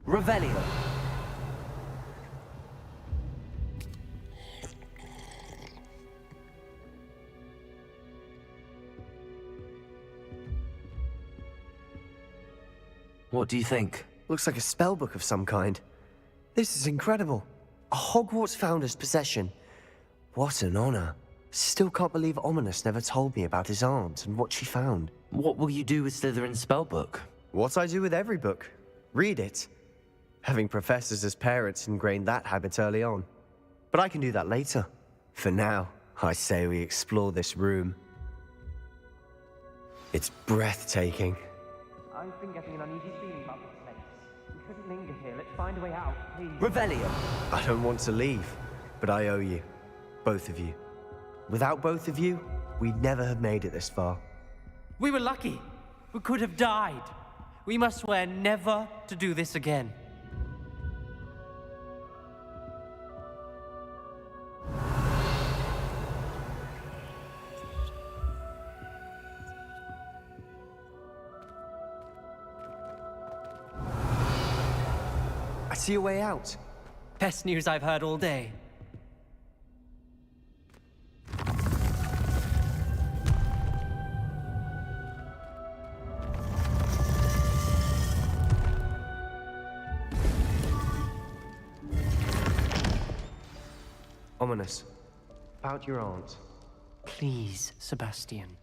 Revelio. What do you think? Looks like a spellbook of some kind. This is incredible. A Hogwarts founder's possession. What an honor. Still can't believe Ominous never told me about his aunt and what she found. What will you do with Slytherin's spellbook? What I do with every book. Read it. Having professors as parents ingrained that habit early on. But I can do that later. For now, I say we explore this room. It's breathtaking. I've been getting an uneasy feeling about this place. We shouldn't linger here. Let's find a way out, please. Revelio! I don't want to leave, but I owe you. Both of you. Without both of you, we'd never have made it this far. We were lucky. We could have died. We must swear never to do this again. I see a way out. Best news I've heard all day. Ominous. About your aunt. Please, Sebastian.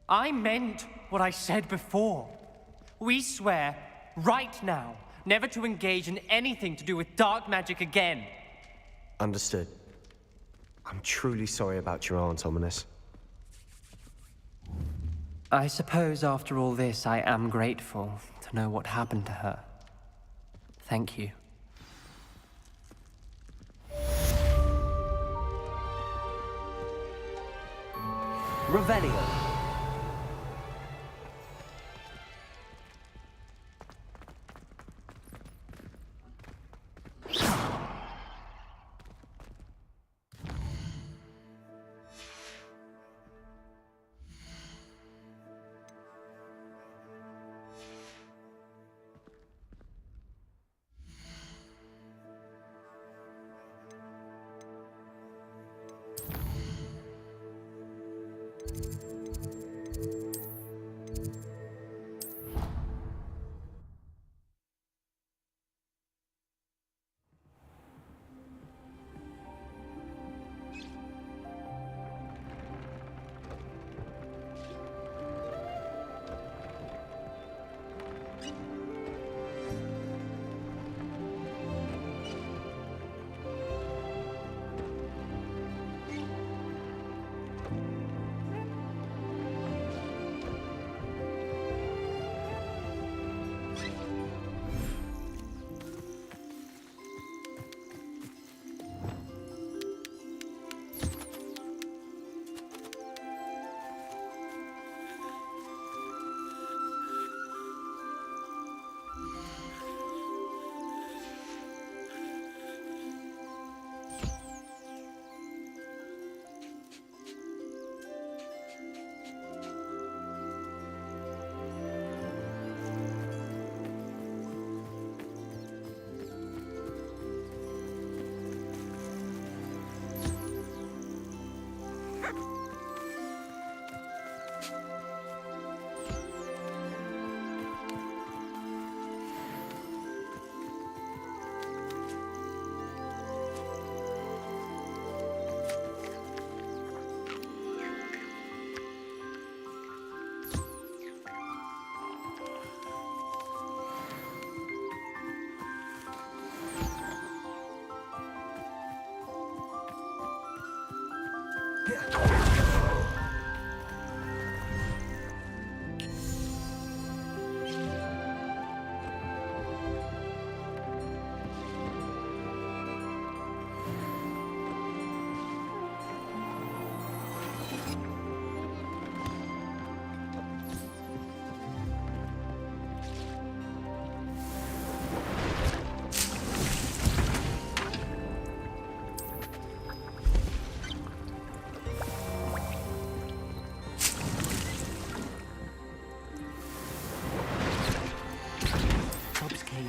I meant what I said before. We swear, right now, never to engage in anything to do with dark magic again. Understood. I'm truly sorry about your aunt, Ominous. I suppose after all this, I am grateful to know what happened to her. Thank you. Revelio!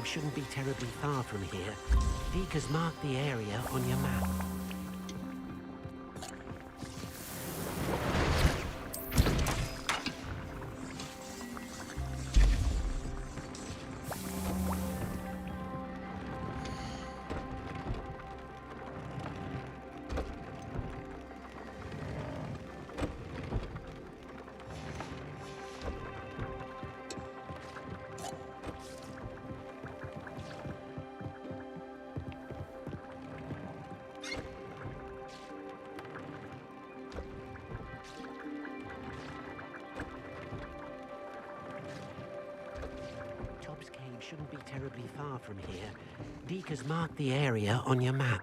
Shouldn't be terribly far from here. Deke has marked the area on your map. shouldn't be terribly far from here. Deke has marked the area on your map.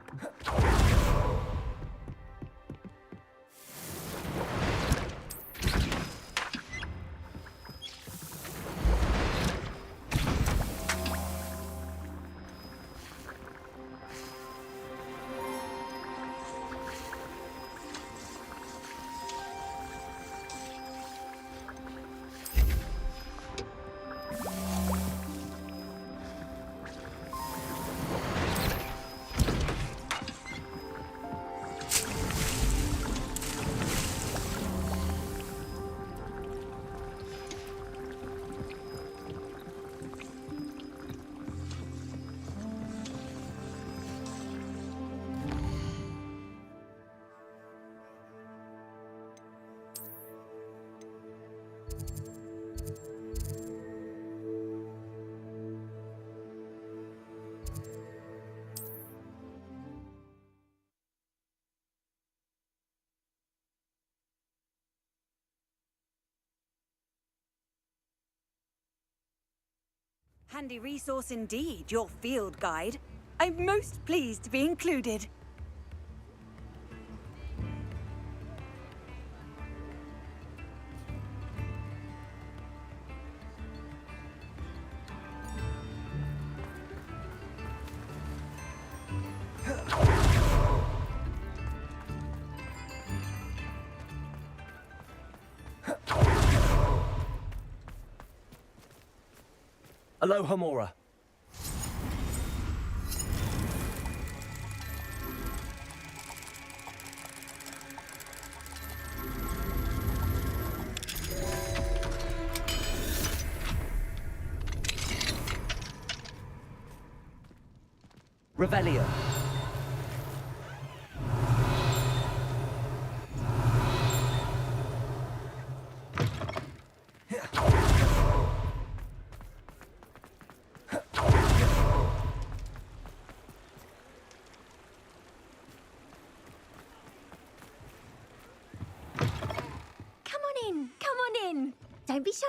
Handy resource indeed, your field guide. I'm most pleased to be included. Aloha, Mora. Revelio. Come on in. Don't be shy.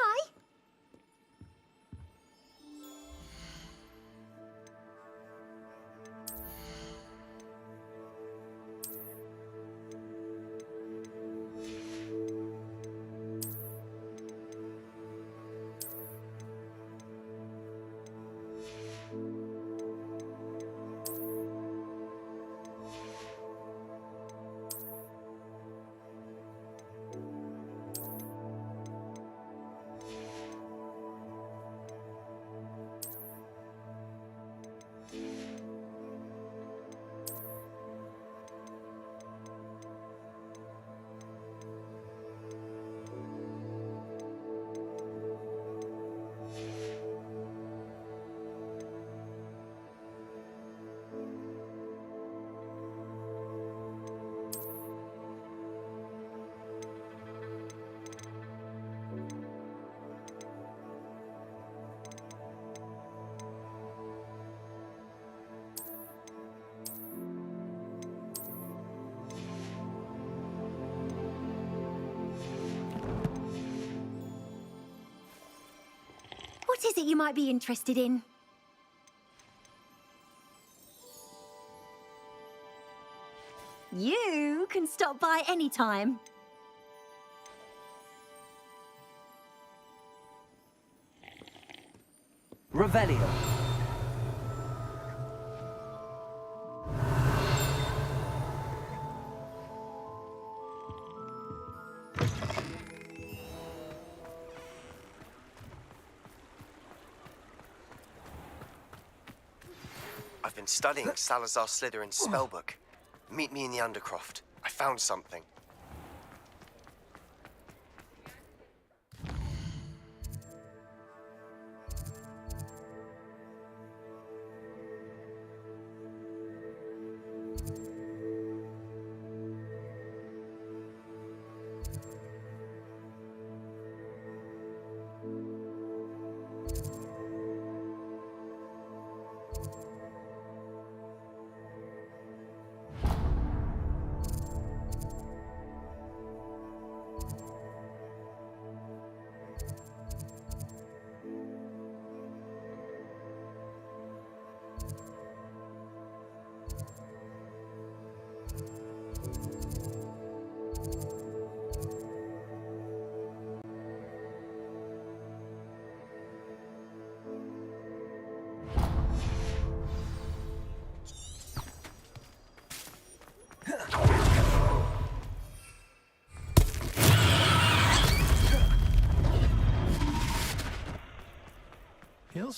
What is it you might be interested in? You can stop by any time. Revelio. I've been studying Salazar Slytherin's spellbook. Meet me in the Undercroft. I found something.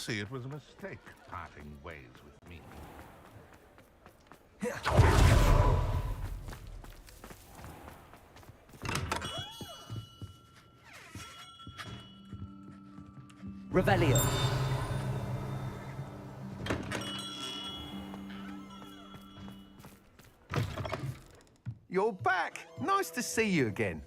see it was a mistake parting ways with me. Revelio. You're back. Nice to see you again.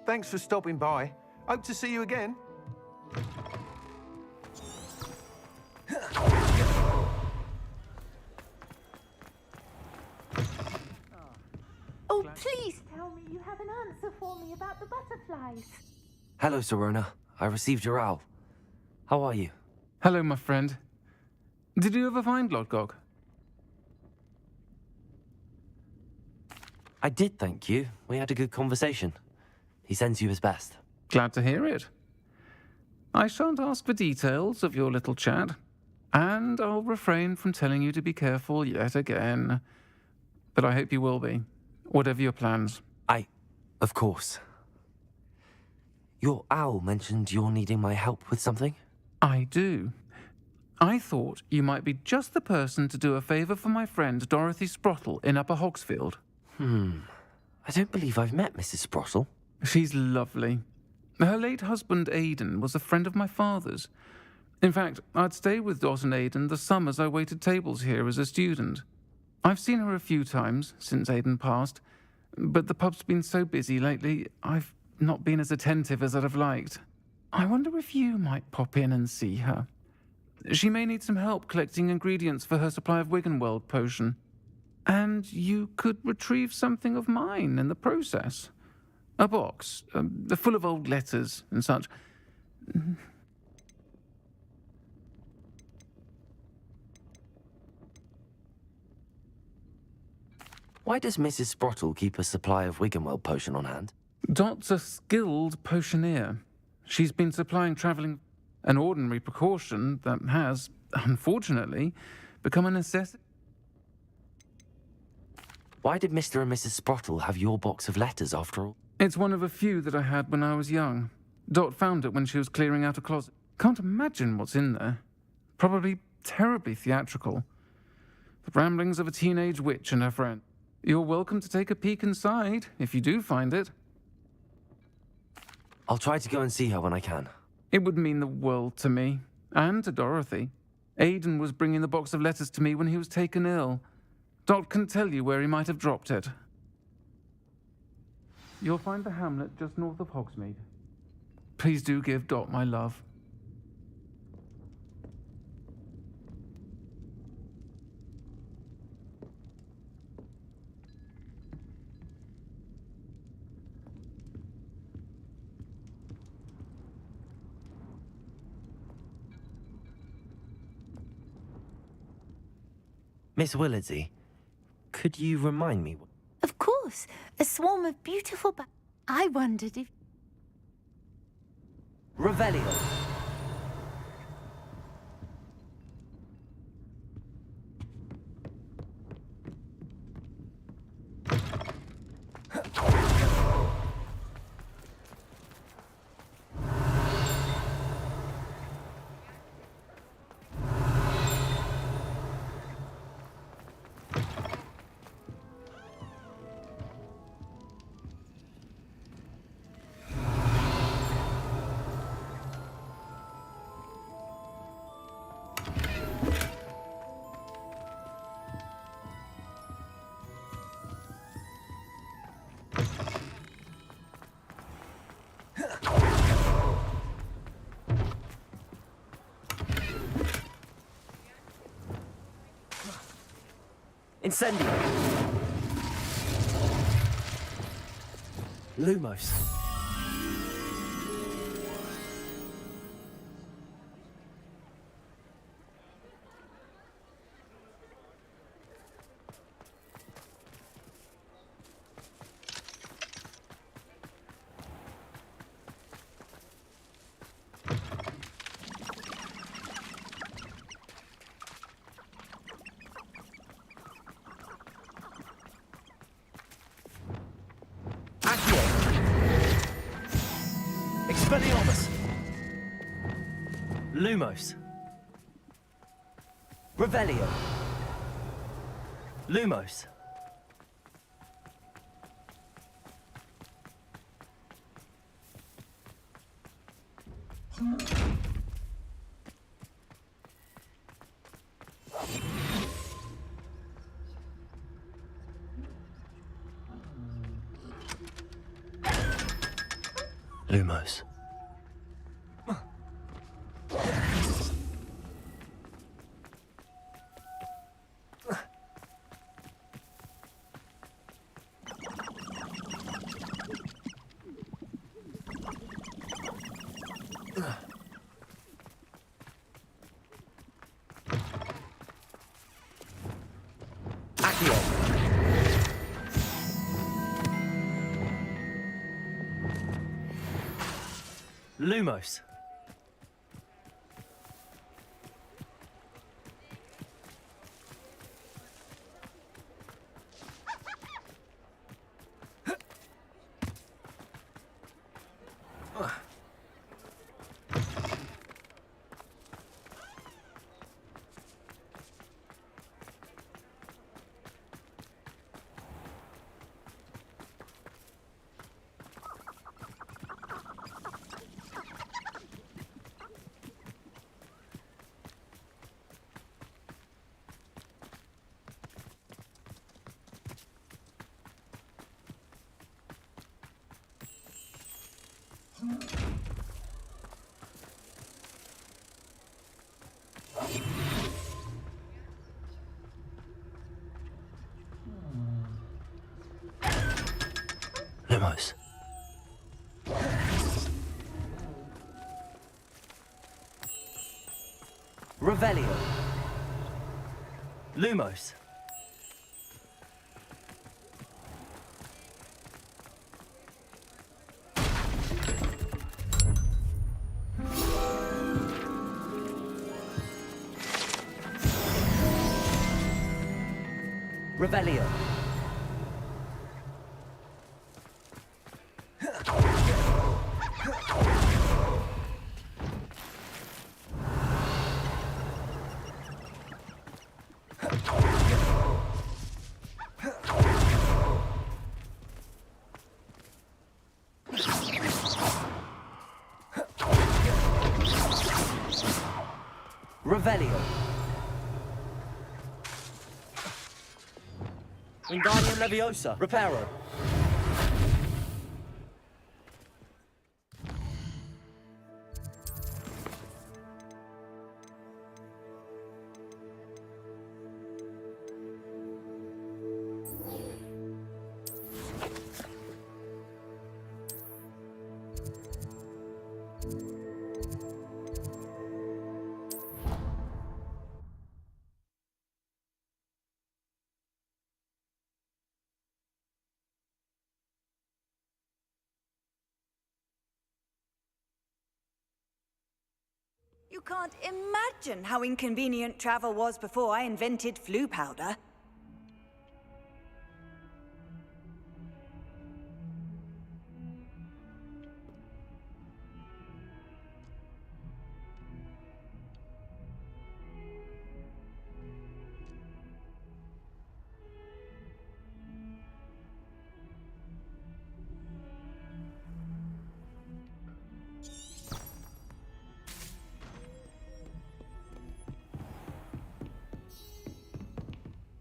Thanks for stopping by. Hope to see you again. Oh, please tell me you have an answer for me about the butterflies. Hello, Serona. I received your owl. How are you? Hello, my friend. Did you ever find Lodgok? I did, thank you. We had a good conversation. He sends you his best. Glad to hear it. I shan't ask for details of your little chat, and I'll refrain from telling you to be careful yet again. But I hope you will be, whatever your plans. Of course. Your owl mentioned you're needing my help with something? I do. I thought you might be just the person to do a favour for my friend Dorothy Sprottle in Upper Hogsfield. I don't believe I've met Mrs. Sprottle. She's lovely. Her late husband, Aidan, was a friend of my father's. In fact, I'd stay with Dot and Aidan the summers I waited tables here as a student. I've seen her a few times since Aidan passed, but the pub's been so busy lately, I've not been as attentive as I'd have liked. I wonder if you might pop in and see her. She may need some help collecting ingredients for her supply of Wiggenweld potion. And you could retrieve something of mine in the process. A box, full of old letters and such. Why does Mrs. Sprottle keep a supply of Wiggenweld potion on hand? Dot's a skilled potioneer. She's been supplying travelling an ordinary precaution that has, unfortunately, become a necessity. Why did Mr. and Mrs. Sprottle have your box of letters after all? It's one of a few that I had when I was young. Dot found it when she was clearing out a closet. Can't imagine what's in there. Probably terribly theatrical. The ramblings of a teenage witch and her friend. You're welcome to take a peek inside, if you do find it. I'll try to go and see her when I can. It would mean the world to me, and to Dorothy. Aidan was bringing the box of letters to me when he was taken ill. Dot can tell you where he might have dropped it. You'll find the hamlet just north of Hogsmeade. Please do give Dot my love. Miss Willardsey, could you remind me? Of course, a swarm of beautiful I wondered if... Revelio. Incendio! Lumos. Lumos. Revelio. Lumos. Lumos. Lumos. Lumos. Revelio. Lumos. Revelio. Revelio. Wingardium Leviosa. Reparo. You can't imagine how inconvenient travel was before I invented flu powder.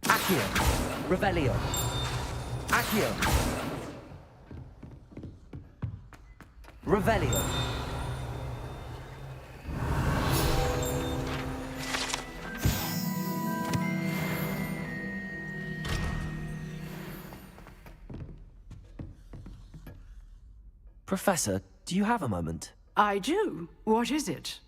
Accio. Revelio. Accio. Revelio. Professor, do you have a moment? I do. What is it?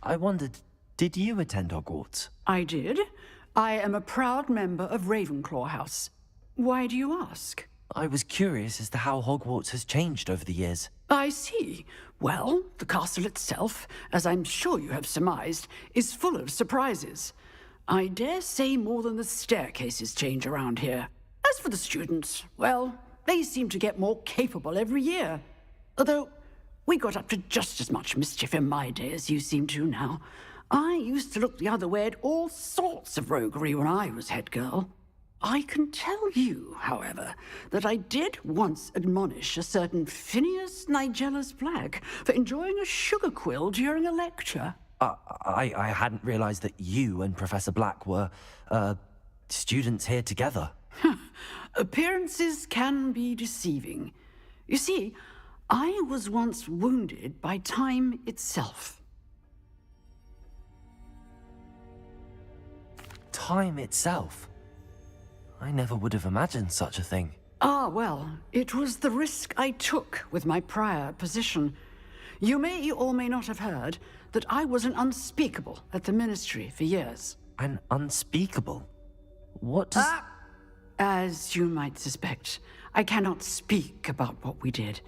I wondered, did you attend Hogwarts? I did. I am a proud member of Ravenclaw House. Why do you ask? I was curious as to how Hogwarts has changed over the years. I see. Well, the castle itself, as I'm sure you have surmised, is full of surprises. I dare say more than the staircases change around here. As for the students, well, they seem to get more capable every year. Although, We got up to just as much mischief in my day as you seem to now. I used to look the other way at all sorts of roguery when I was head girl. I can tell you, however, that I did once admonish a certain Phineas Nigellus Black for enjoying a sugar quill during a lecture. I hadn't realized that you and Professor Black were, students here together. Appearances can be deceiving. You see, I was once wounded by time itself. Time itself? I never would have imagined such a thing. Ah, well, it was the risk I took with my prior position. You may or may not have heard that I was an unspeakable at the Ministry for years. An unspeakable? What does... As you might suspect, I cannot speak about what we did.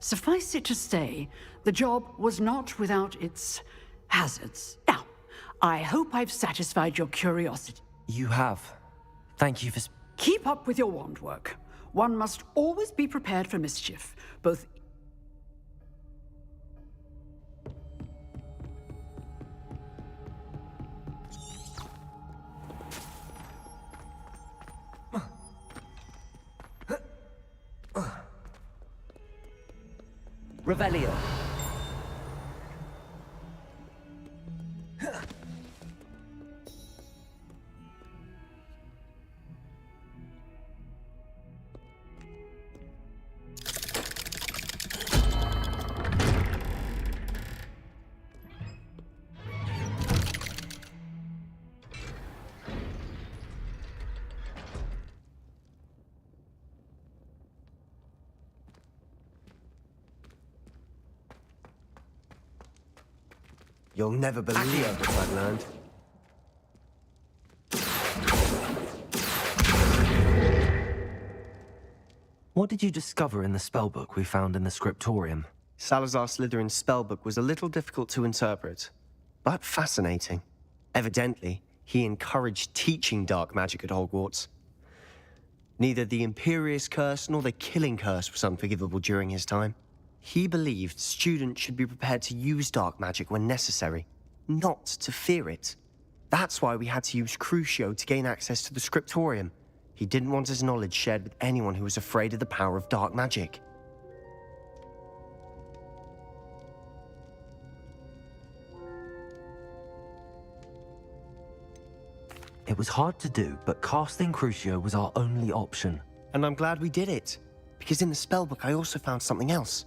Suffice it to say, the job was not without its hazards. Now, I hope I've satisfied your curiosity. You have. Thank you for... Keep up with your wand work. One must always be prepared for mischief, both... Revelio. You'll never believe what I've learned. What did you discover in the spellbook we found in the scriptorium? Salazar Slytherin's spellbook was a little difficult to interpret, but fascinating. Evidently, he encouraged teaching dark magic at Hogwarts. Neither the Imperious Curse nor the Killing Curse was unforgivable during his time. He believed students should be prepared to use dark magic when necessary, not to fear it. That's why we had to use Crucio to gain access to the scriptorium. He didn't want his knowledge shared with anyone who was afraid of the power of dark magic. It was hard to do, but casting Crucio was our only option. And I'm glad we did it, because in the spellbook I also found something else.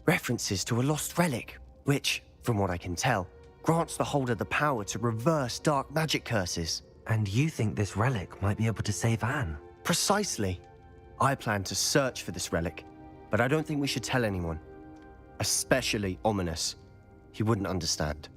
References to a lost relic, which, from what I can tell, grants the holder the power to reverse dark magic curses. And you think this relic might be able to save Anne? Precisely. I plan to search for this relic, but I don't think we should tell anyone. Especially Ominous. He wouldn't understand.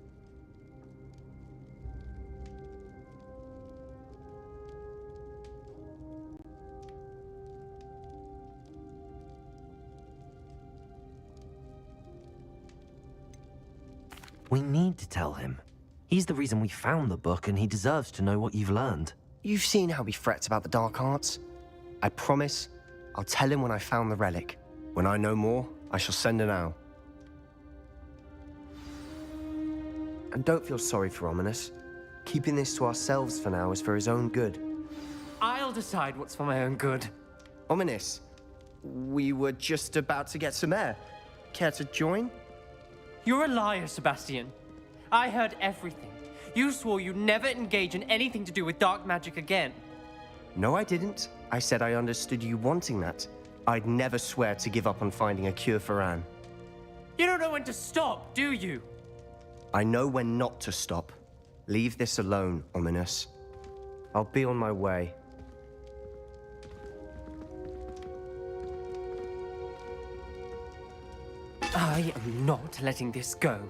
We need to tell him. He's the reason we found the book, and he deserves to know what you've learned. You've seen how he frets about the dark arts. I promise I'll tell him when I found the relic. When I know more, I shall send an owl. And don't feel sorry for Ominous. Keeping this to ourselves for now is for his own good. I'll decide what's for my own good. Ominous, we were just about to get some air. Care to join? You're a liar, Sebastian. I heard everything. You swore you'd never engage in anything to do with dark magic again. No, I didn't. I said I understood you wanting that. I'd never swear to give up on finding a cure for Anne. You don't know when to stop, do you? I know when not to stop. Leave this alone, Ominous. I'll be on my way. I am not letting this go.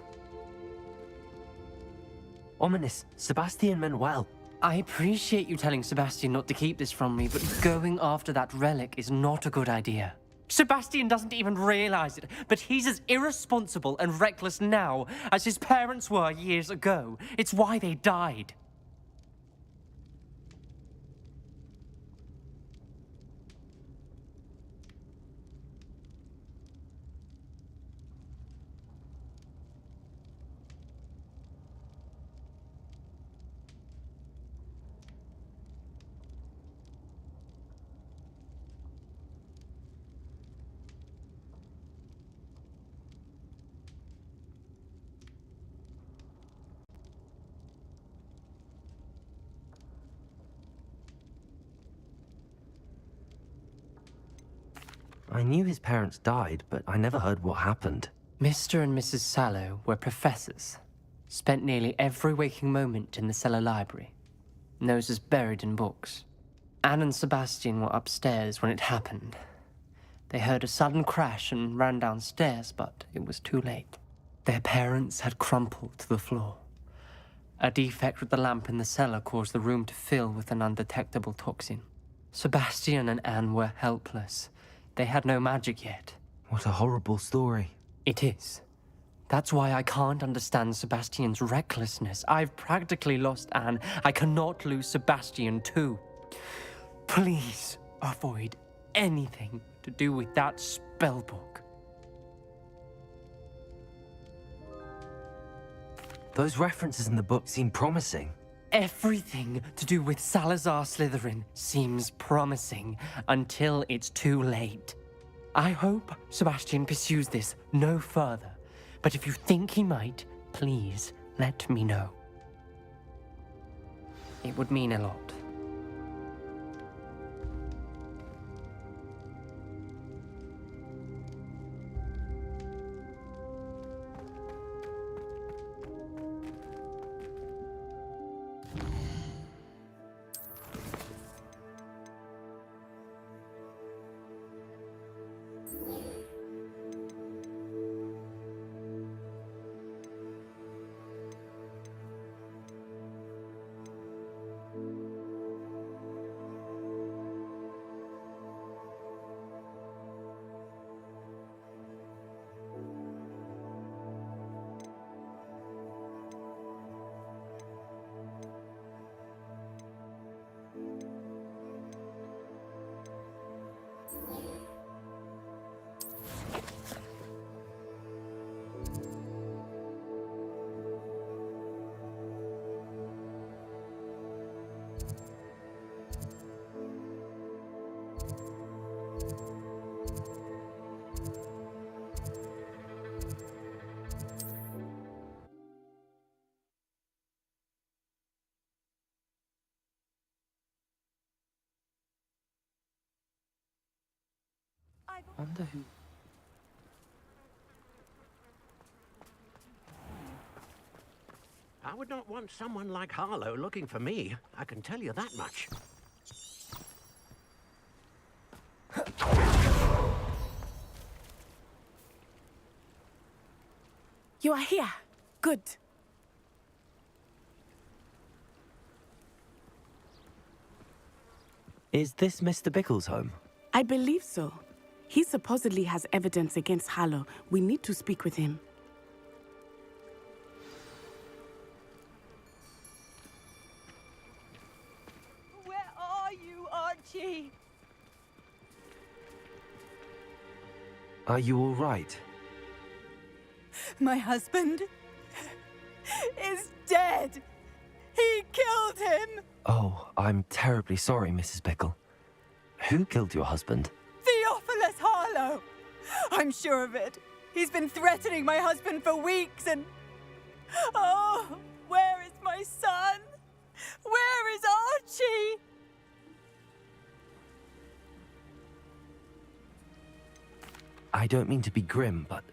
Ominous, Sebastian meant well. I appreciate you telling Sebastian not to keep this from me, but going after that relic is not a good idea. Sebastian doesn't even realize it, but he's as irresponsible and reckless now as his parents were years ago. It's why they died. I knew his parents died, but I never heard what happened. Mr. and Mrs. Sallow were professors. Spent nearly every waking moment in the cellar library. Noses buried in books. Anne and Sebastian were upstairs when it happened. They heard a sudden crash and ran downstairs, but it was too late. Their parents had crumpled to the floor. A defect with the lamp in the cellar caused the room to fill with an undetectable toxin. Sebastian and Anne were helpless. They had no magic yet. What a horrible story. It is. That's why I can't understand Sebastian's recklessness. I've practically lost Anne. I cannot lose Sebastian too. Please avoid anything to do with that spellbook. Those references in the book seem promising. Everything to do with Salazar Slytherin seems promising until it's too late. I hope Sebastian pursues this no further, but if you think he might, please let me know. It would mean a lot. Wonder who... I would not want someone like Harlow looking for me. I can tell you that much. You are here. Good. Is this Mr. Bickle's home? I believe so. He supposedly has evidence against Harlow. We need to speak with him. Where are you, Archie? Are you all right? My husband is dead. He killed him. Oh, I'm terribly sorry, Mrs. Bickle. Who killed your husband? Theophilus Harlow. I'm sure of it. He's been threatening my husband for weeks and... Oh, where is my son? Where is Archie? I don't mean to be grim, but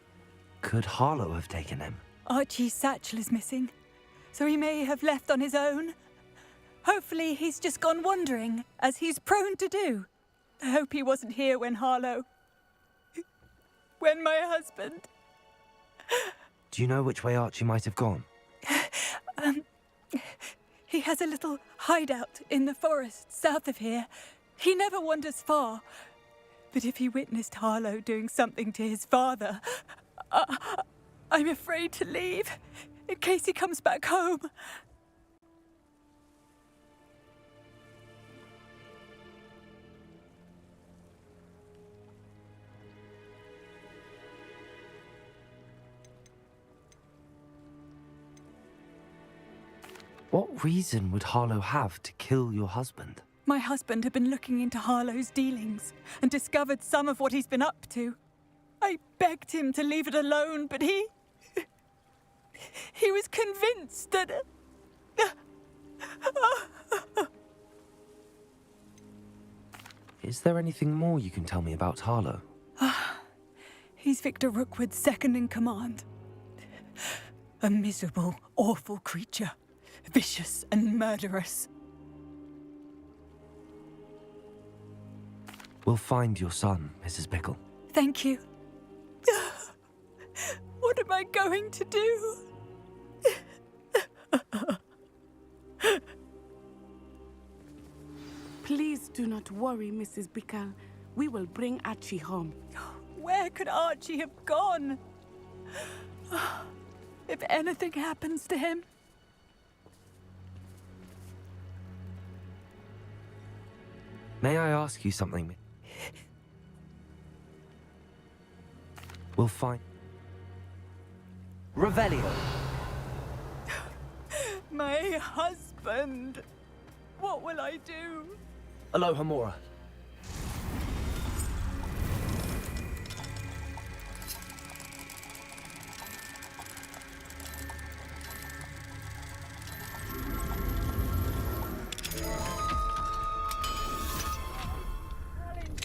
could Harlow have taken him? Archie's satchel is missing, so he may have left on his own. Hopefully he's just gone wandering, as he's prone to do. I hope he wasn't here when Harlow... when my husband... Do you know which way Archie might have gone? He has a little hideout in the forest south of here. He never wanders far. But if he witnessed Harlow doing something to his father, I'm afraid to leave, in case he comes back home. What reason would Harlow have to kill your husband? My husband had been looking into Harlow's dealings and discovered some of what he's been up to. I begged him to leave it alone, but he was convinced that... Is there anything more you can tell me about Harlow? He's Victor Rookwood's second in command. A miserable, awful creature. Vicious and murderous. We'll find your son, Mrs. Bickle. Thank you. What am I going to do? Please do not worry, Mrs. Bickle. We will bring Archie home. Where could Archie have gone? If anything happens to him. May I ask you something? We'll find... Revelio! My husband. What will I do? Aloha Mora.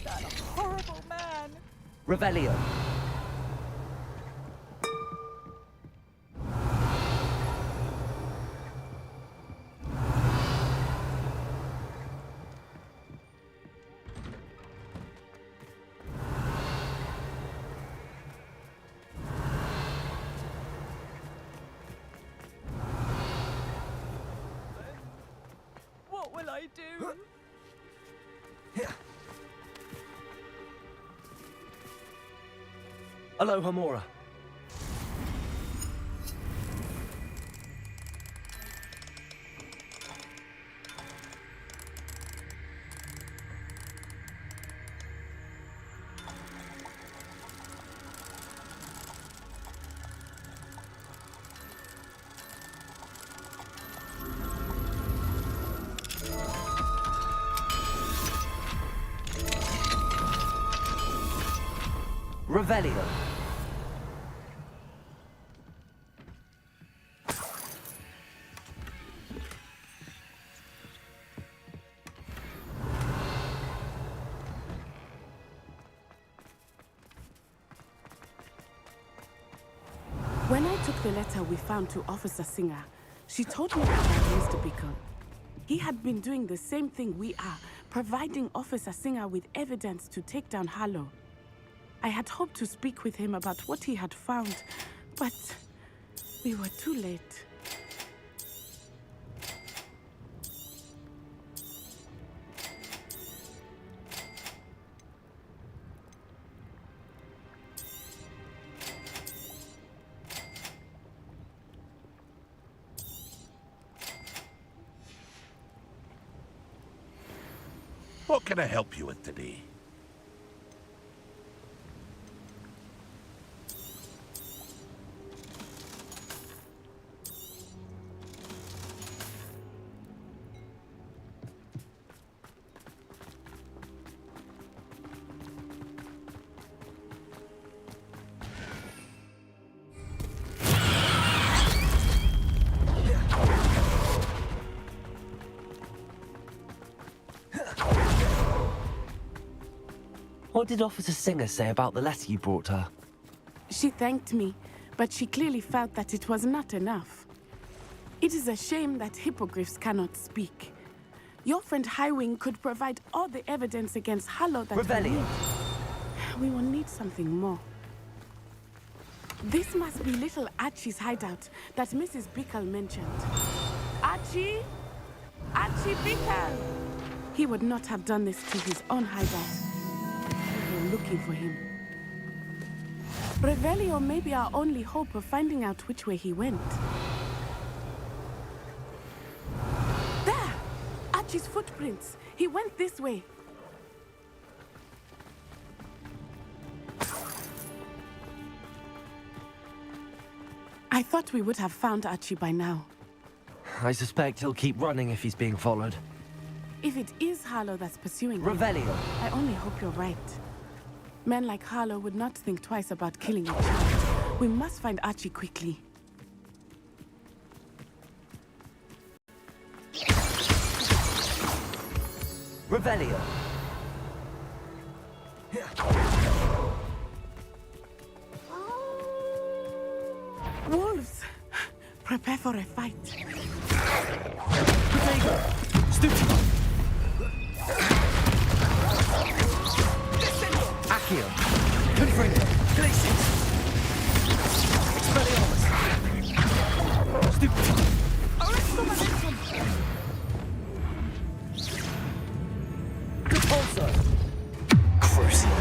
That horrible man. Revelio. What will I do? Aloha Mora. Revelio. When I took the letter we found to Officer Singer, she told me about Mr. Bickle. He had been doing the same thing we are, providing Officer Singer with evidence to take down Harlow. I had hoped to speak with him about what he had found, but we were too late. What can I help you with today? What did Officer Singer say about the letter you brought her? She thanked me, but she clearly felt that it was not enough. It is a shame that hippogriffs cannot speak. Your friend Highwing could provide all the evidence against Harlow that we need. We will need something more. This must be little Archie's hideout that Mrs. Bickle mentioned. Archie? Archie Bickle! He would not have done this to his own hideout. We were looking for him. Revelio may be our only hope of finding out which way he went. There! Archie's footprints. He went this way. I thought we would have found Archie by now. I suspect he'll keep running if he's being followed. If it is Harlow that's pursuing him, Revelio. I only hope you're right. Men like Harlow would not think twice about killing a child. We must find Archie quickly. Revelio. Prepare for a fight. Accio. Confringo. Glacius. Expelliarmus. Stupefy. Repulsor. Crucial.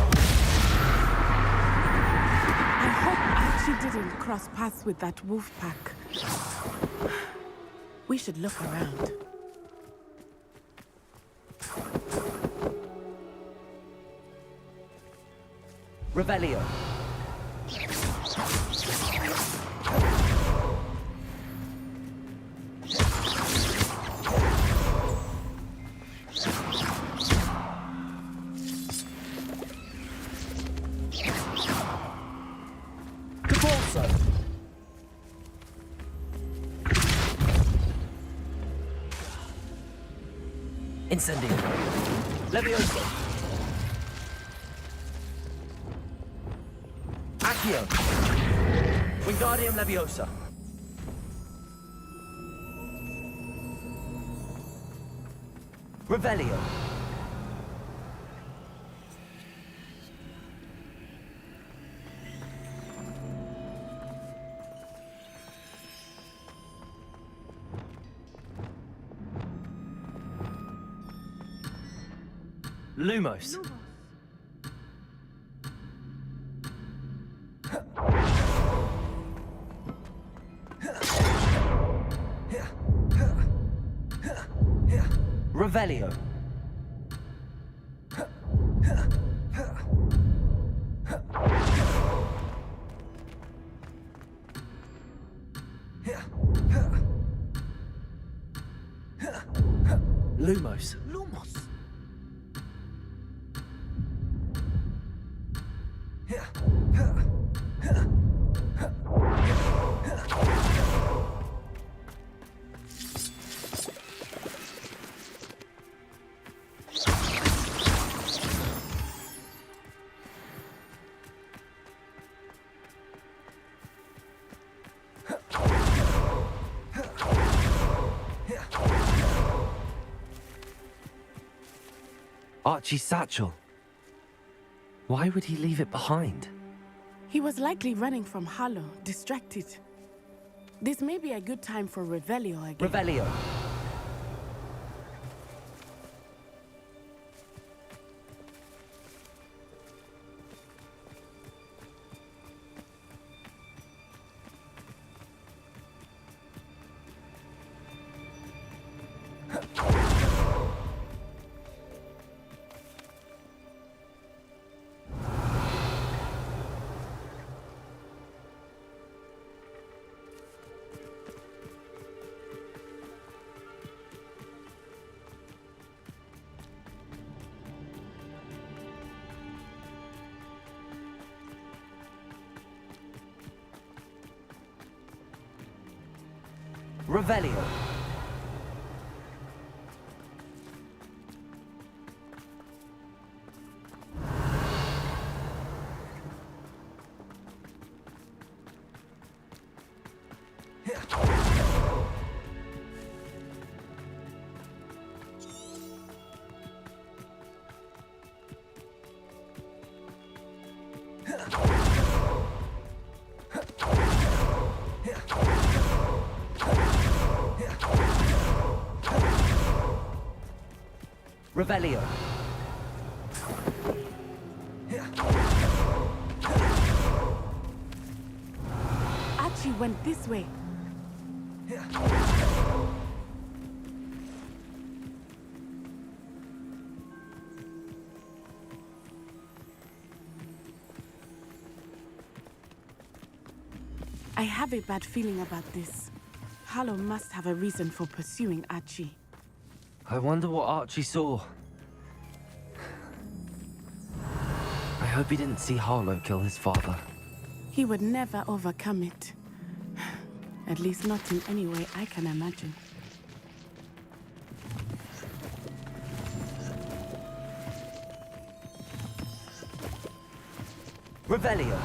I hope Archie didn't cross paths with that wolf pack. We should look around. Revelio. Cabalso. Incendio. Levioso. Accio. Wingardium Leviosa. Revelio. Lumos. Revelio. Lumos. Lumos. Archie's satchel. Why would he leave it behind? He was likely running from Harlow, distracted. This may be a good time for Revelio again. Revelio. Revelio. Revelio. Archie went this way. I have a bad feeling about this. Harlow must have a reason for pursuing Archie. I wonder what Archie saw. I hope he didn't see Harlow kill his father. He would never overcome it. At least not in any way I can imagine. Revelio.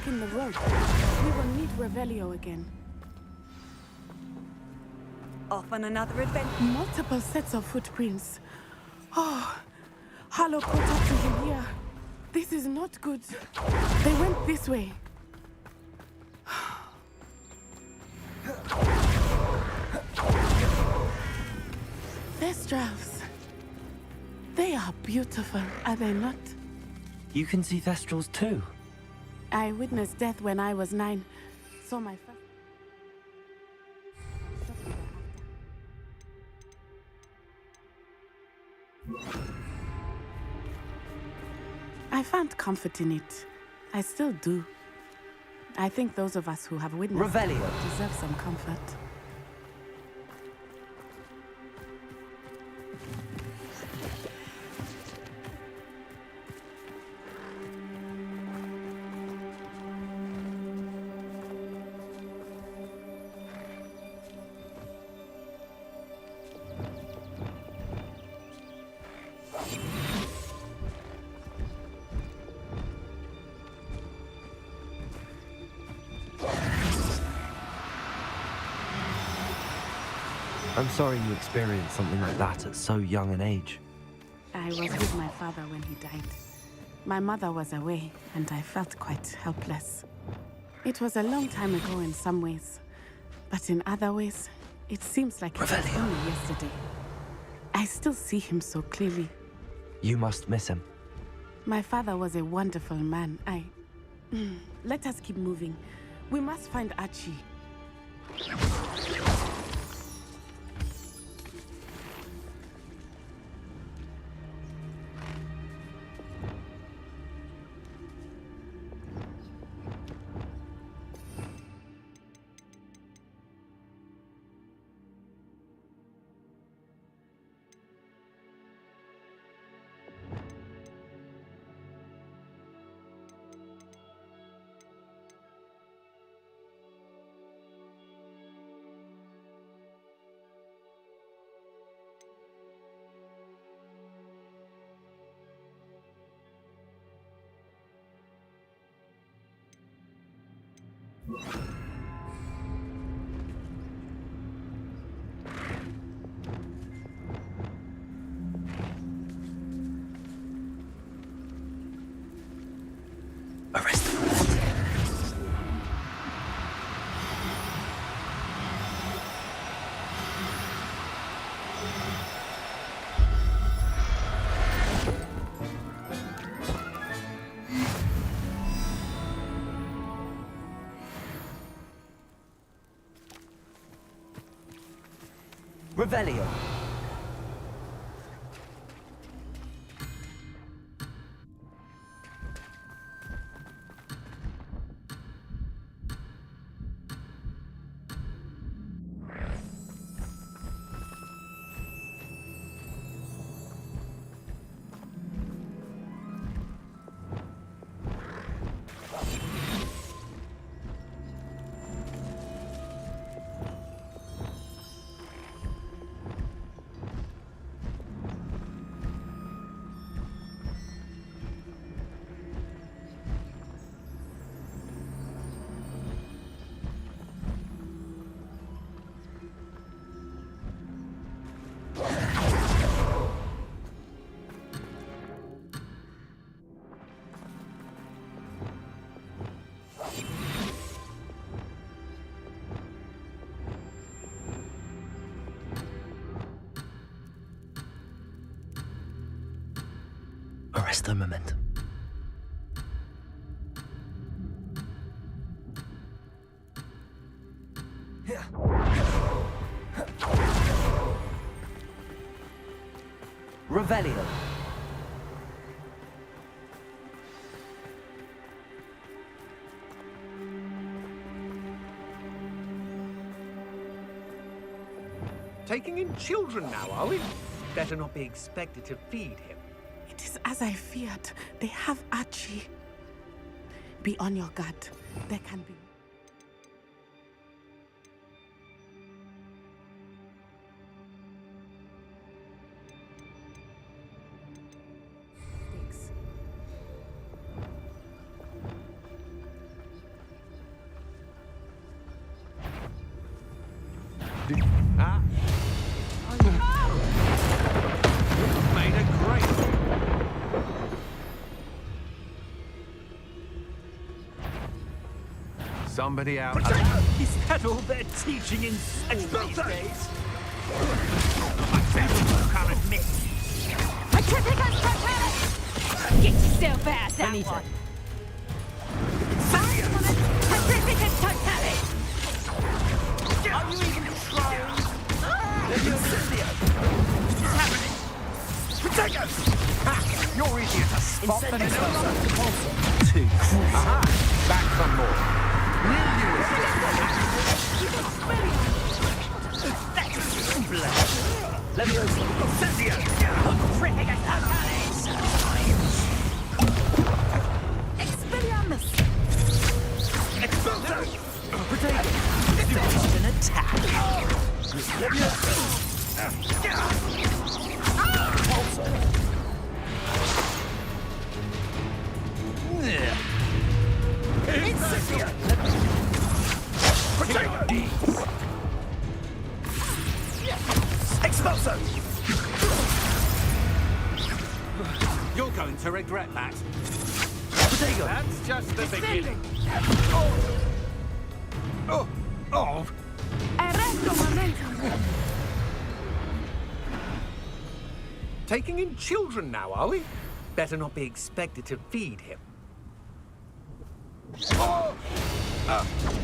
in the road. We will need Revelio again. Off on another adventure. Multiple sets of footprints. Oh, Harlow caught up to him here. This is not good. They went this way. Thestrals. They are beautiful, are they not? You can see Thestrals too. I witnessed death when I was 9. Saw my first. I found comfort in it. I still do. I think those of us who have witnessed Revelio deserve some comfort. I'm sorry you experienced something like that at so young an age. I was with my father when he died. My mother was away, and I felt quite helpless. It was a long time ago in some ways, but in other ways, it seems like it was only yesterday. I still see him so clearly. You must miss him. My father was a wonderful man. Let us keep moving. We must find Archie. Revelio. Arrest the momentum. Revelio. Taking in children now, are we? Better not be expected to feed him. It is as I feared. They have Archie. Be on your guard. There can be. Made a great. Somebody out. Is that all they're teaching in school these days? Can't admit. Get yourself out that one! Petrificus totalis! Are you even trying? Incendio! What's happening? Protego! Ha! You're easier to spot than it is. Too cruel. Aha! Back some more. Leviosa! Incendio! Petrificus totalis! Expelliarmus! Expulso! Protego! It's an attack! Leviosa! Also. Incendio! Protego! Expulso! You're going to regret that. Protego! That's just the beginning. Oh! Arresto momentum! Taking in children now, are we? Better not be expected to feed him.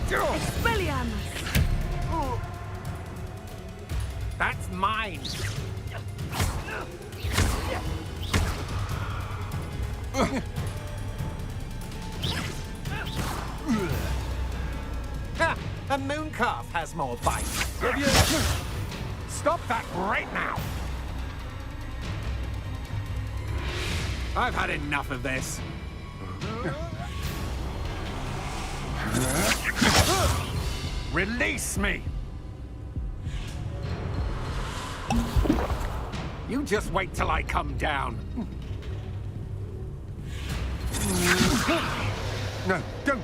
Expelliarmus! That's mine. Ha! A moon calf has more bite. Stop that right now. I've had enough of this. Release me! You just wait till I come down. No, don't!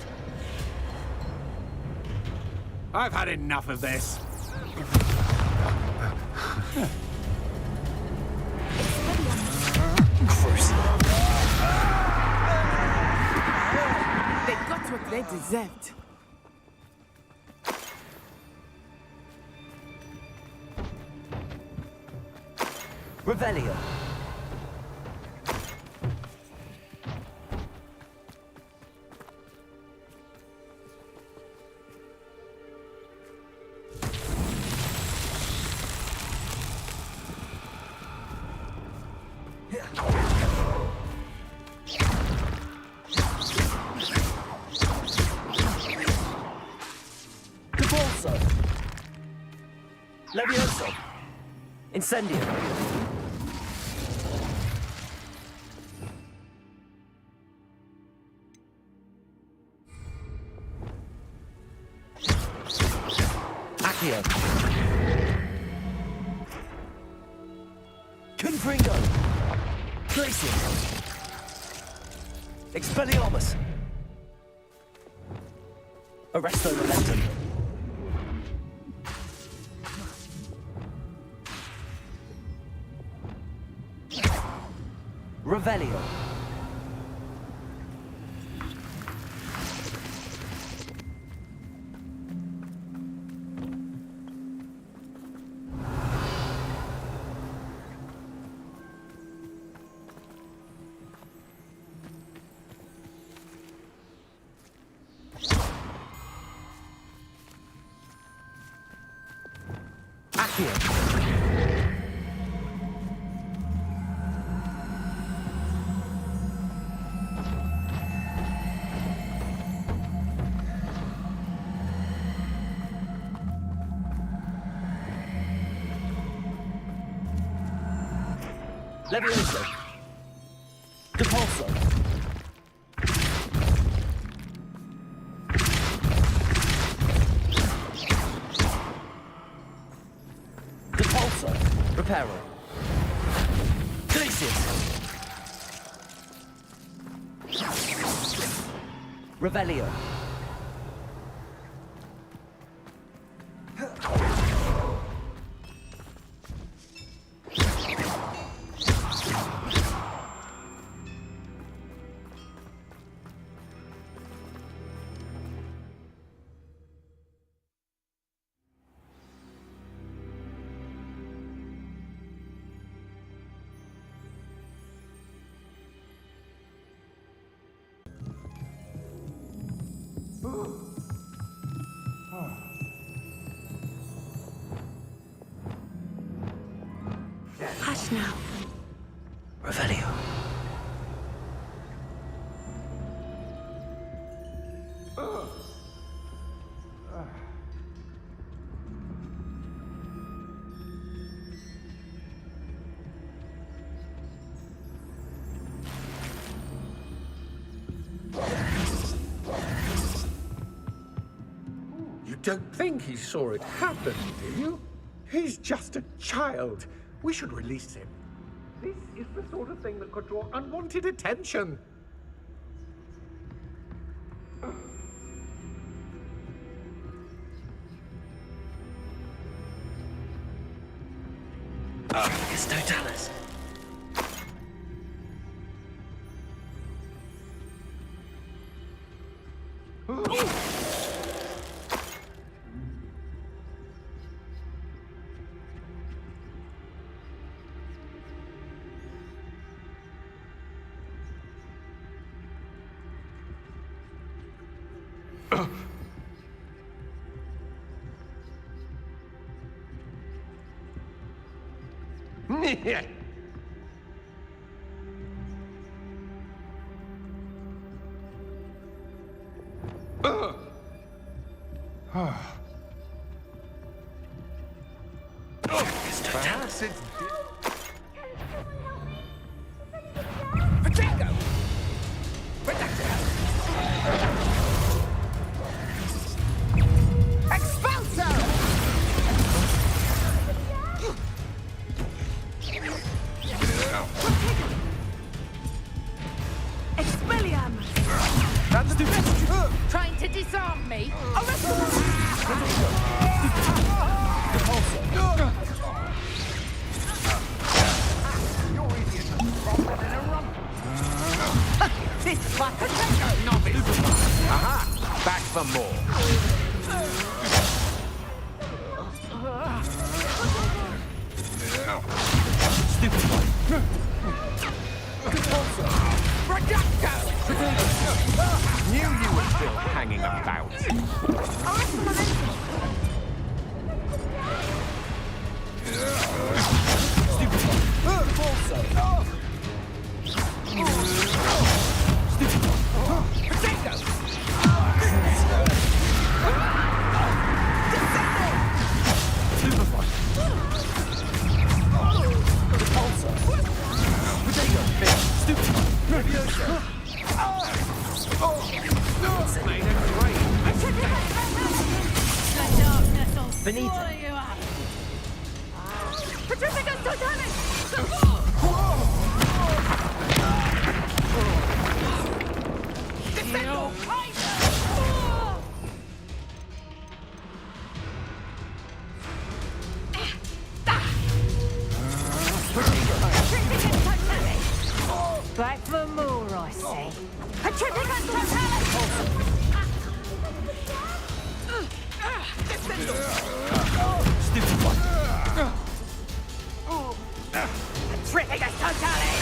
I've had enough of this. They got what they deserved. Revelio. Depulso. Levioso. Incendio. Accio. Confringo. Glacier. Expelliarmus. Arresto momentum. Revelio. Accio. Levioso. Depulso. Depulso. Reparo. Glacius. Revelio. Hush now. Revelio. You don't think he saw it happen, do you? He's just a child. We should release him. This is the sort of thing that could draw unwanted attention. It's Totalis. Perhaps it's... Potato! Expulso! Expelliarm! That's the best! Trying to disarm me? This is my potato novice! Aha! Back for more. Stupid one. Knew you were still hanging about. Stupid one. Stupid one. Potato! Stupid one. Potato! Stupid one. Made a great. Benita. Petrificus Totalis! Back for more, I say. Petrificus Totalis! Stupid one. Petrificus Totalis!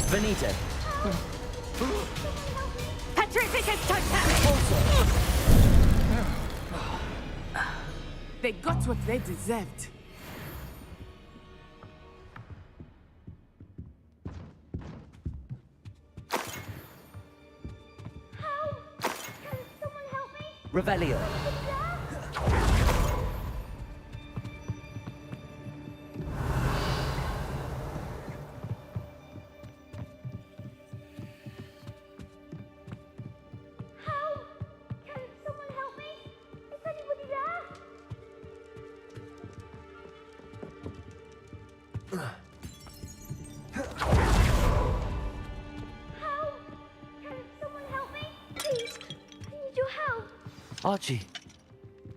Benita. Petrificus Totalis! They got what they deserved. Revelio.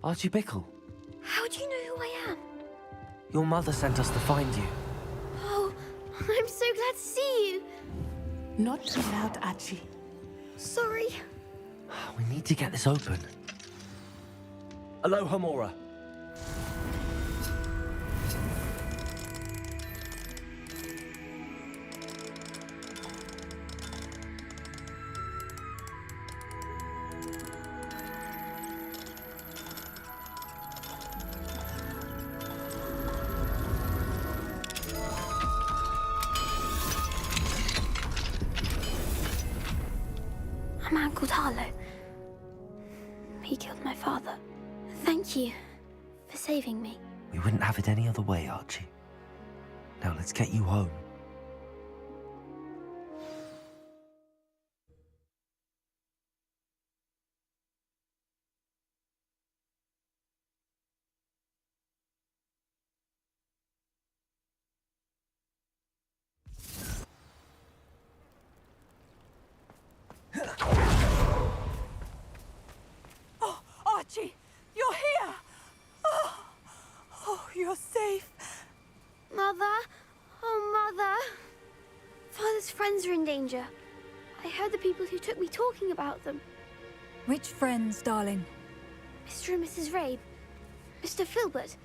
Archie Bickle. How do you know who I am? Your mother sent us to find you. Oh, I'm so glad to see you. Not too loud, Archie. Sorry. We need to get this open. Aloha, Mora. A man called Harlow. He killed my father. Thank you for saving me. We wouldn't have it any other way, Archie. Now let's get you home. Oh, Archie, you're here! Oh, you're safe. Mother? Oh, Mother. Father's friends are in danger. I heard the people who took me talking about them. Which friends, darling? Mr. and Mrs. Rabe. Mr. Filbert.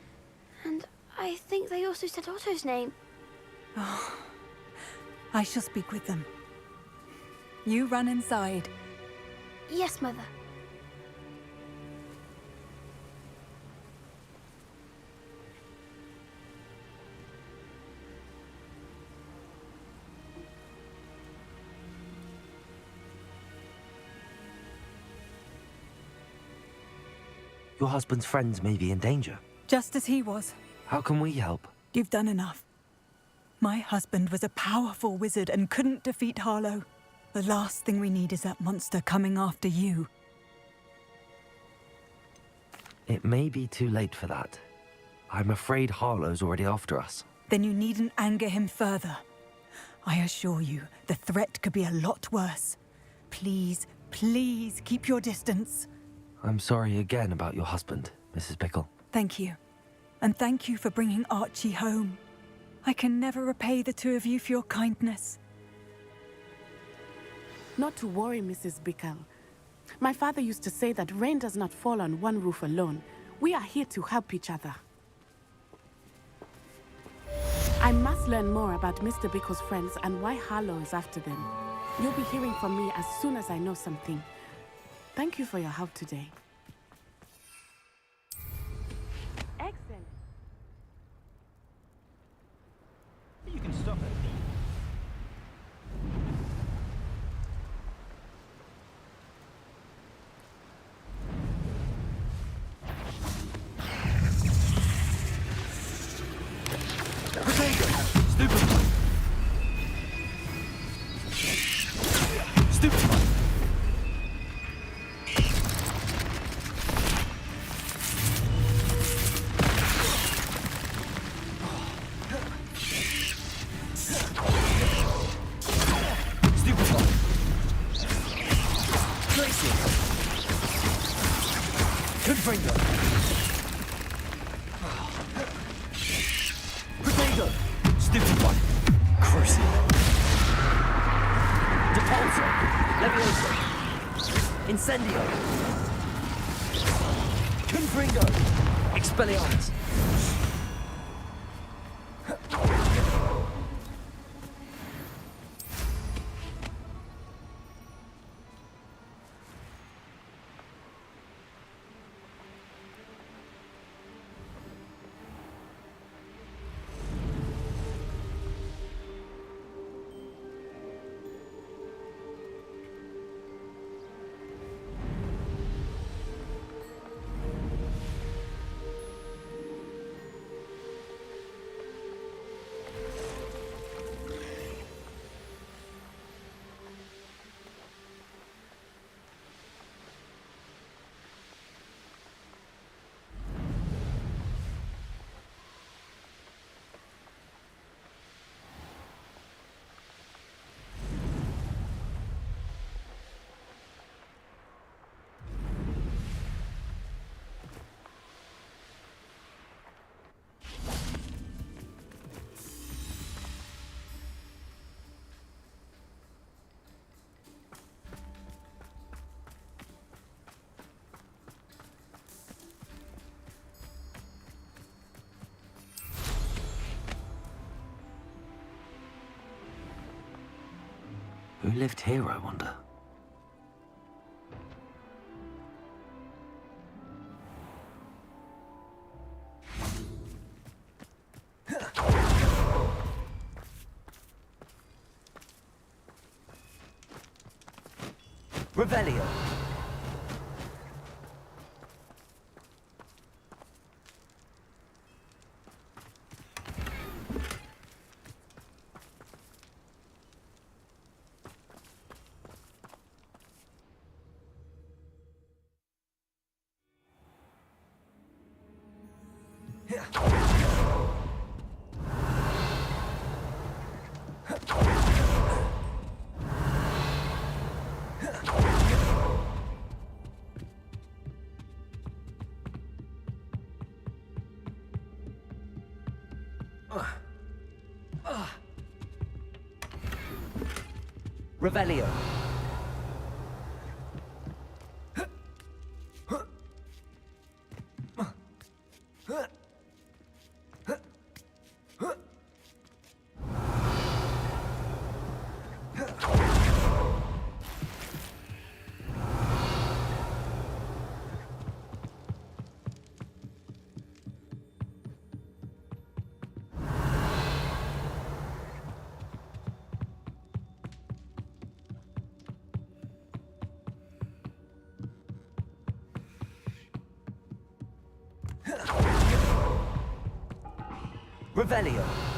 And I think they also said Otto's name. Oh, I shall speak with them. You run inside. Yes, Mother. Your husband's friends may be in danger. Just as he was. How can we help? You've done enough. My husband was a powerful wizard and couldn't defeat Harlow. The last thing we need is that monster coming after you. It may be too late for that. I'm afraid Harlow's already after us. Then you needn't anger him further. I assure you, the threat could be a lot worse. Please, please keep your distance. I'm sorry again about your husband, Mrs. Pickle. Thank you. And thank you for bringing Archie home. I can never repay the two of you for your kindness. Not to worry, Mrs. Bickle. My father used to say that rain does not fall on one roof alone. We are here to help each other. I must learn more about Mr. Bickle's friends and why Harlow is after them. You'll be hearing from me as soon as I know something. Thank you for your help today. Excellent. You can stop it. Incendio! Confringo! Expelliarmus! Who lived here, I wonder? Revelio. Revelio. Revelio.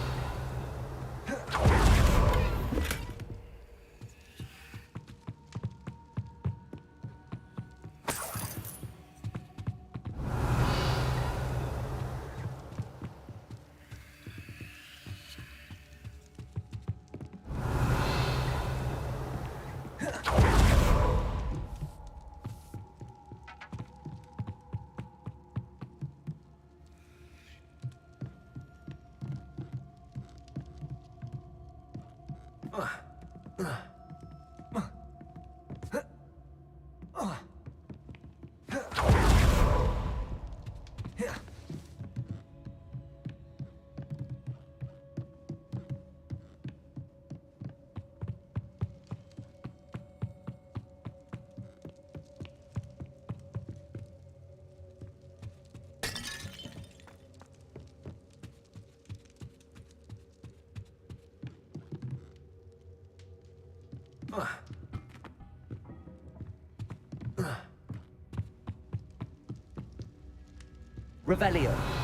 Revelio.